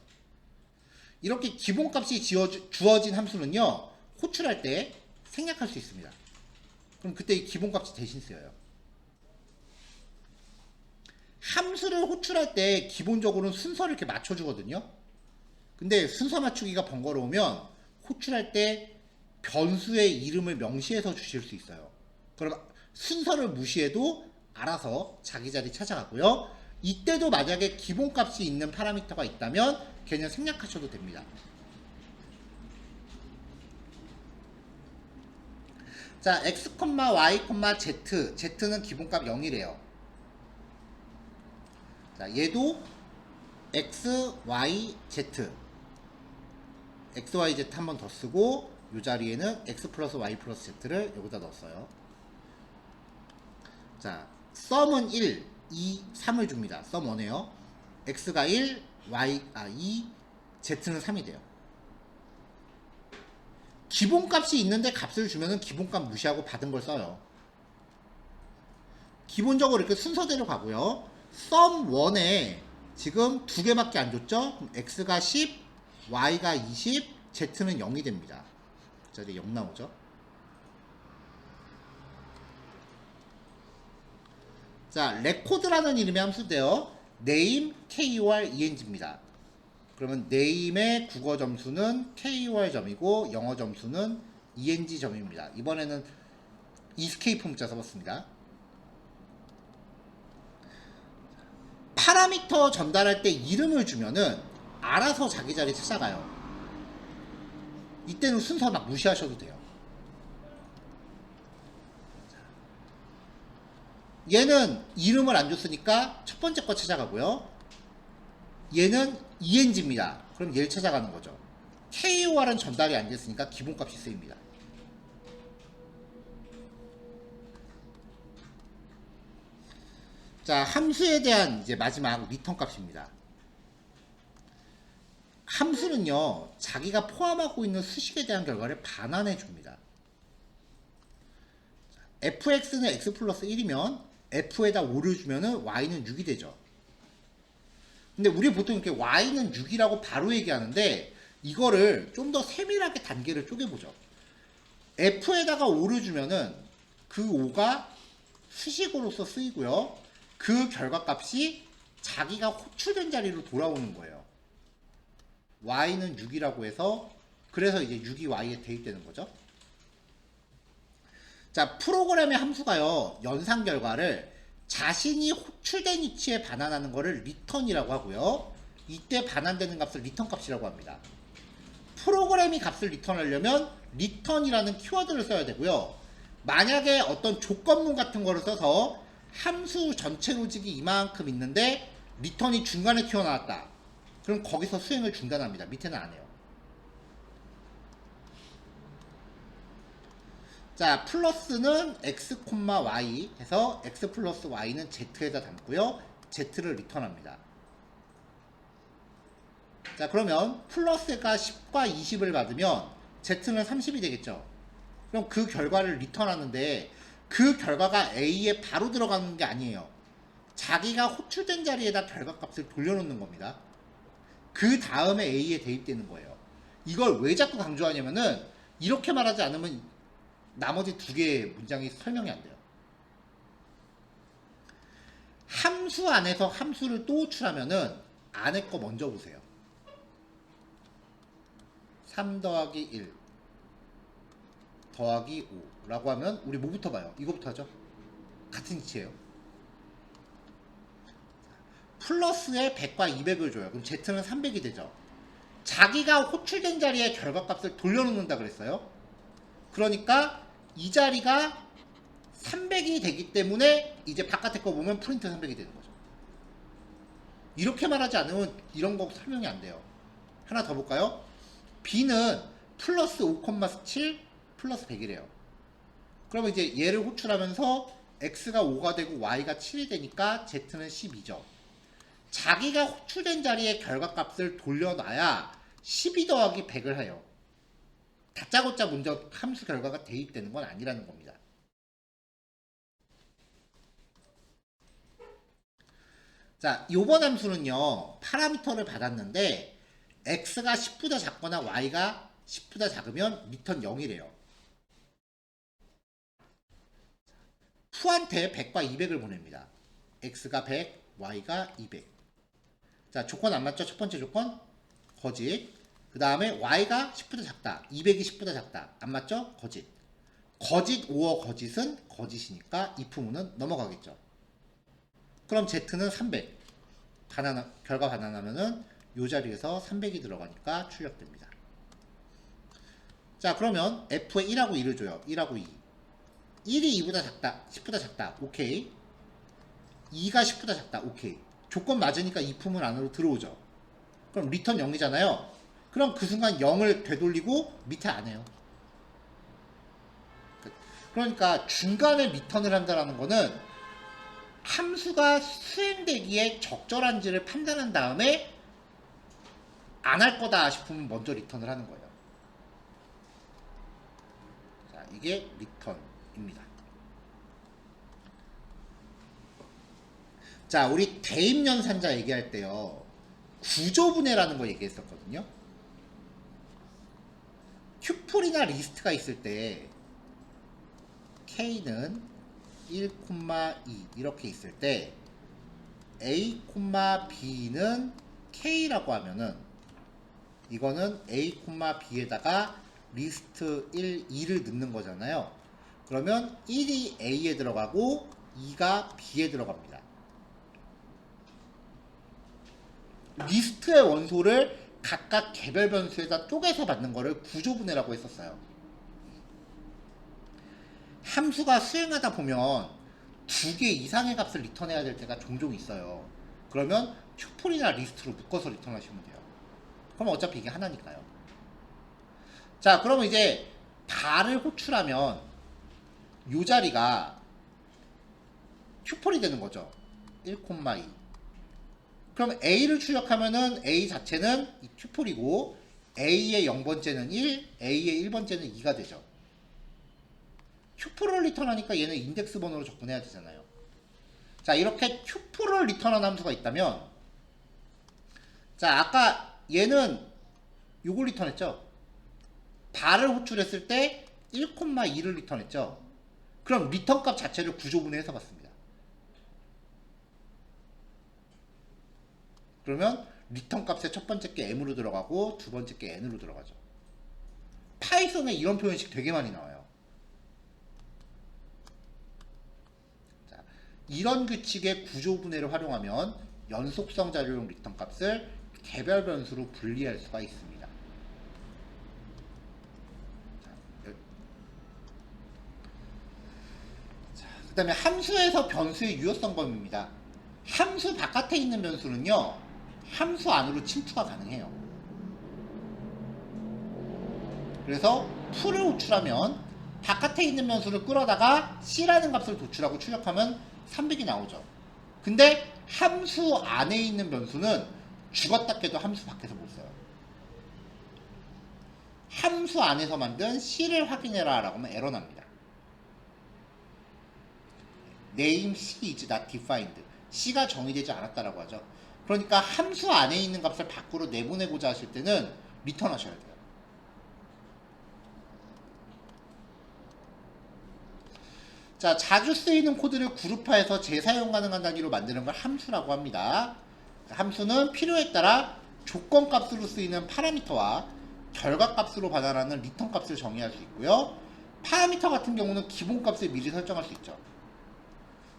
Speaker 1: 이렇게 기본값이 주어진 함수는요, 호출할 때 생략할 수 있습니다. 그럼 그때 이 기본값이 대신 쓰여요. 함수를 호출할 때 기본적으로는 순서를 이렇게 맞춰주거든요. 근데 순서 맞추기가 번거로우면 호출할 때 변수의 이름을 명시해서 주실 수 있어요. 그럼 순서를 무시해도 알아서 자기 자리 찾아가고요. 이때도 만약에 기본값이 있는 파라미터가 있다면 걔는 생략하셔도 됩니다. 자, x, y, z. z는 기본값 0이래요. 자, 얘도 x, y, z. x, y, z 한 번 더 쓰고 이 자리에는 x 플러스 y 플러스 z를 여기다 넣었어요. 자, 썸은 1, 2, 3을 줍니다. 썸 1에요. x가 1, 2, z는 3이 돼요. 기본값이 있는데 값을 주면은 기본값 무시하고 받은 걸 써요. 기본적으로 이렇게 순서대로 가고요. 썸 1에 지금 두 개밖에 안 줬죠? 그럼 x가 10, y가 20, z는 0이 됩니다. 그 자리에 0 나오죠? 자, 레코드라는 이름의 함수인데요. name, KUR-ENG입니다. 그러면 name의 국어 점수는 KUR 점이고 영어 점수는 ENG 점입니다. 이번에는 escape 문자 써봤습니다. 파라미터 전달할 때 이름을 주면은 알아서 자기 자리 찾아가요. 이때는 순서 막 무시하셔도 돼요. 얘는 이름을 안 줬으니까 첫 번째 거 찾아가고요. 얘는 ENG입니다. 그럼 얘를 찾아가는 거죠. KUR은 전달이 안 됐으니까 기본값이 쓰입니다. 자, 함수에 대한 이제 마지막 리턴 값입니다. 함수는요, 자기가 포함하고 있는 수식에 대한 결과를 반환해 줍니다. fx는 x 플러스 1이면 f에다 5를 주면은 y는 6이 되죠. 근데 우리 보통 이렇게 y는 6이라고 바로 얘기하는데 이거를 좀 더 세밀하게 단계를 쪼개보죠. f에다가 5를 주면은 그 5가 수식으로서 쓰이고요. 그 결과값이 자기가 호출된 자리로 돌아오는 거예요. y는 6이라고 해서 그래서 이제 6이 y에 대입되는 거죠. 자, 프로그램의 함수가요, 연산 결과를 자신이 호출된 위치에 반환하는 것을 리턴이라고 하고요. 이때 반환되는 값을 리턴 값이라고 합니다. 프로그램이 값을 리턴하려면 리턴이라는 키워드를 써야 되고요. 만약에 어떤 조건문 같은 거를 써서 함수 전체 로직이 이만큼 있는데 리턴이 중간에 튀어나왔다. 그럼 거기서 수행을 중단합니다. 밑에는 안 해요. 자, 플러스는 x, y 해서 x 플러스 y는 z에다 담고요. z를 리턴합니다. 자, 그러면 플러스가 10과 20을 받으면 z는 30이 되겠죠. 그럼 그 결과를 리턴하는데 그 결과가 a에 바로 들어가는 게 아니에요. 자기가 호출된 자리에다 결과값을 돌려놓는 겁니다. 그 다음에 a에 대입되는 거예요. 이걸 왜 자꾸 강조하냐면은 이렇게 말하지 않으면 나머지 두 개의 문장이 설명이 안 돼요. 함수 안에서 함수를 또 호출하면은 안에 거 먼저 보세요. 3 더하기 1 더하기 5 라고 하면 우리 뭐부터 봐요? 이거부터 하죠. 같은 이치예요. 플러스에 100과 200을 줘요. 그럼 Z는 300이 되죠. 자기가 호출된 자리에 결과값을 돌려놓는다 그랬어요. 그러니까 이 자리가 300이 되기 때문에 이제 바깥에 거 보면 프린트 300이 되는 거죠. 이렇게 말하지 않으면 이런 거 설명이 안 돼요. 하나 더 볼까요? B는 플러스 5,7 플러스 100이래요. 그러면 이제 얘를 호출하면서 X가 5가 되고 Y가 7이 되니까 Z는 12죠. 자기가 호출된 자리에 결과값을 돌려놔야 12 더하기 100을 해요. 다짜고짜 먼저 함수 결과가 대입되는 건 아니라는 겁니다. 자, 요번 함수는요, 파라미터를 받았는데 x가 10보다 작거나 y가 10보다 작으면 리턴 0이래요. f한테 100과 200을 보냅니다. x가 100, y가 200. 자, 조건 안 맞죠? 첫 번째 조건 거짓. 그 다음에 y가 10보다 작다. 200이 10보다 작다. 안 맞죠? 거짓. 거짓 5어 거짓은 거짓이니까 if 문은 넘어가겠죠. 그럼 z는 300. 결과 반환하면은 이 자리에서 300이 들어가니까 출력됩니다. 자, 그러면 f에 1하고 2를 줘요. 1하고 2. 1이 2보다 작다. 10보다 작다. 오케이. 2가 10보다 작다. 오케이. 조건 맞으니까 if 문 안으로 들어오죠. 그럼 리턴 0이잖아요. 그럼 그 순간 0을 되돌리고 밑에 안 해요. 그러니까 중간에 리턴을 한다는 거는 함수가 수행되기에 적절한지를 판단한 다음에 안 할 거다 싶으면 먼저 리턴을 하는 거예요. 자, 이게 리턴입니다. 자, 우리 대입연산자 얘기할 때요, 구조분해라는 거 얘기했었거든요. 튜플이나 리스트가 있을 때 K는 1, 2 이렇게 있을 때 A, B는 K라고 하면은 이거는 A, B에다가 리스트 1, 2를 넣는 거잖아요. 그러면 1이 A에 들어가고 2가 B에 들어갑니다. 리스트의 원소를 각각 개별 변수에다 쪼개서 받는 거를 구조분해라고 했었어요. 함수가 수행하다 보면 2개 이상의 값을 리턴해야 될 때가 종종 있어요. 그러면 튜플이나 리스트로 묶어서 리턴하시면 돼요. 그럼 어차피 이게 하나니까요. 자, 그러면 이제 발을 호출하면 이 자리가 튜플이 되는 거죠. 1, 2. 그럼 A를 출력하면은 A 자체는 이 튜플이고 A의 0번째는 1, A의 1번째는 2가 되죠. 튜플을 리턴하니까 얘는 인덱스 번호로 접근해야 되잖아요. 자, 이렇게 튜플을 리턴한 함수가 있다면, 자, 아까 얘는 요걸 리턴했죠. 발을 호출했을 때 1,2를 리턴했죠. 그럼 리턴 값 자체를 구조분해해서 봤습니다. 그러면 리턴 값의 첫 번째 게 m으로 들어가고 두 번째 게 n으로 들어가죠. 파이썬에 이런 표현식 되게 많이 나와요. 자, 이런 규칙의 구조분해를 활용하면 연속성 자료용 리턴 값을 개별 변수로 분리할 수가 있습니다. 그 다음에 함수에서 변수의 유효성 범위입니다. 함수 바깥에 있는 변수는요, 함수 안으로 침투가 가능해요. 그래서 풀을 호출하면 바깥에 있는 변수를 끌어다가 C라는 값을 도출하고 출력하면 300이 나오죠. 근데 함수 안에 있는 변수는 죽었다 깨도 함수 밖에서 못 써요. 함수 안에서 만든 C를 확인해라 라고 하면 에러 납니다. name C is not defined. C가 정의되지 않았다라고 하죠. 그러니까 함수 안에 있는 값을 밖으로 내보내고자 하실 때는 리턴 하셔야 돼요. 자, 자주 쓰이는 코드를 그룹화해서 재사용 가능한 단위로 만드는 걸 함수라고 합니다. 함수는 필요에 따라 조건 값으로 쓰이는 파라미터와 결과 값으로 반환하는 리턴 값을 정의할 수 있고요. 파라미터 같은 경우는 기본 값을 미리 설정할 수 있죠.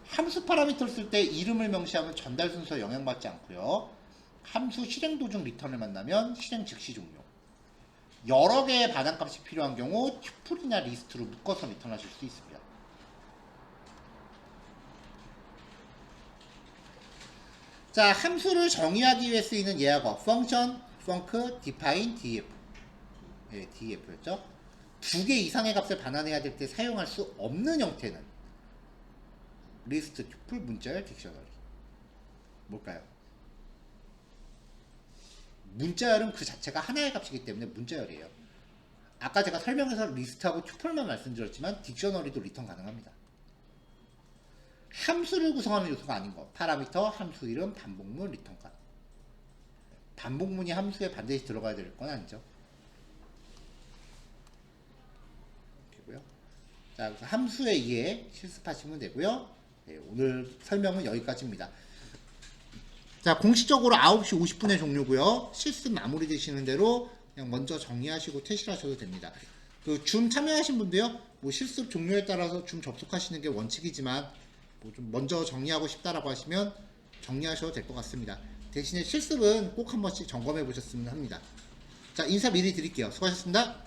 Speaker 1: 함수 파라미터를 쓸 때 이름을 명시하면 전달 순서에 영향받지 않고요. 함수 실행 도중 리턴을 만나면 실행 즉시 종료. 여러 개의 반환값이 필요한 경우 튜플이나 리스트로 묶어서 리턴하실 수 있습니다. 자, 함수를 정의하기 위해 쓰이는 예약어 function, func, define, def. 네, def였죠. 2개 이상의 값을 반환해야 될 때 사용할 수 없는 형태는 리스트, 튜플, 문자열, 딕셔너리. 뭘까요? 문자열은 그 자체가 하나의 값이기 때문에 문자열이에요. 아까 제가 설명해서 리스트하고 튜플만 말씀드렸지만 딕셔너리도 리턴 가능합니다. 함수를 구성하는 요소가 아닌 것. 파라미터, 함수 이름, 반복문, 리턴값. 반복문이 함수에 반드시 들어가야 될 건 아니죠. 이렇게고요. 자, 그래서 함수의 이해 실습하시면 되고요. 네, 오늘 설명은 여기까지입니다. 자, 공식적으로 9시 50분에 종료고요. 실습 마무리 되시는 대로 그냥 먼저 정리하시고 퇴실하셔도 됩니다. 그 줌 참여하신 분도요, 뭐 실습 종료에 따라서 줌 접속하시는 게 원칙이지만 뭐 좀 먼저 정리하고 싶다라고 하시면 정리하셔도 될 것 같습니다. 대신에 실습은 꼭 한 번씩 점검해 보셨으면 합니다. 자, 인사 미리 드릴게요. 수고하셨습니다.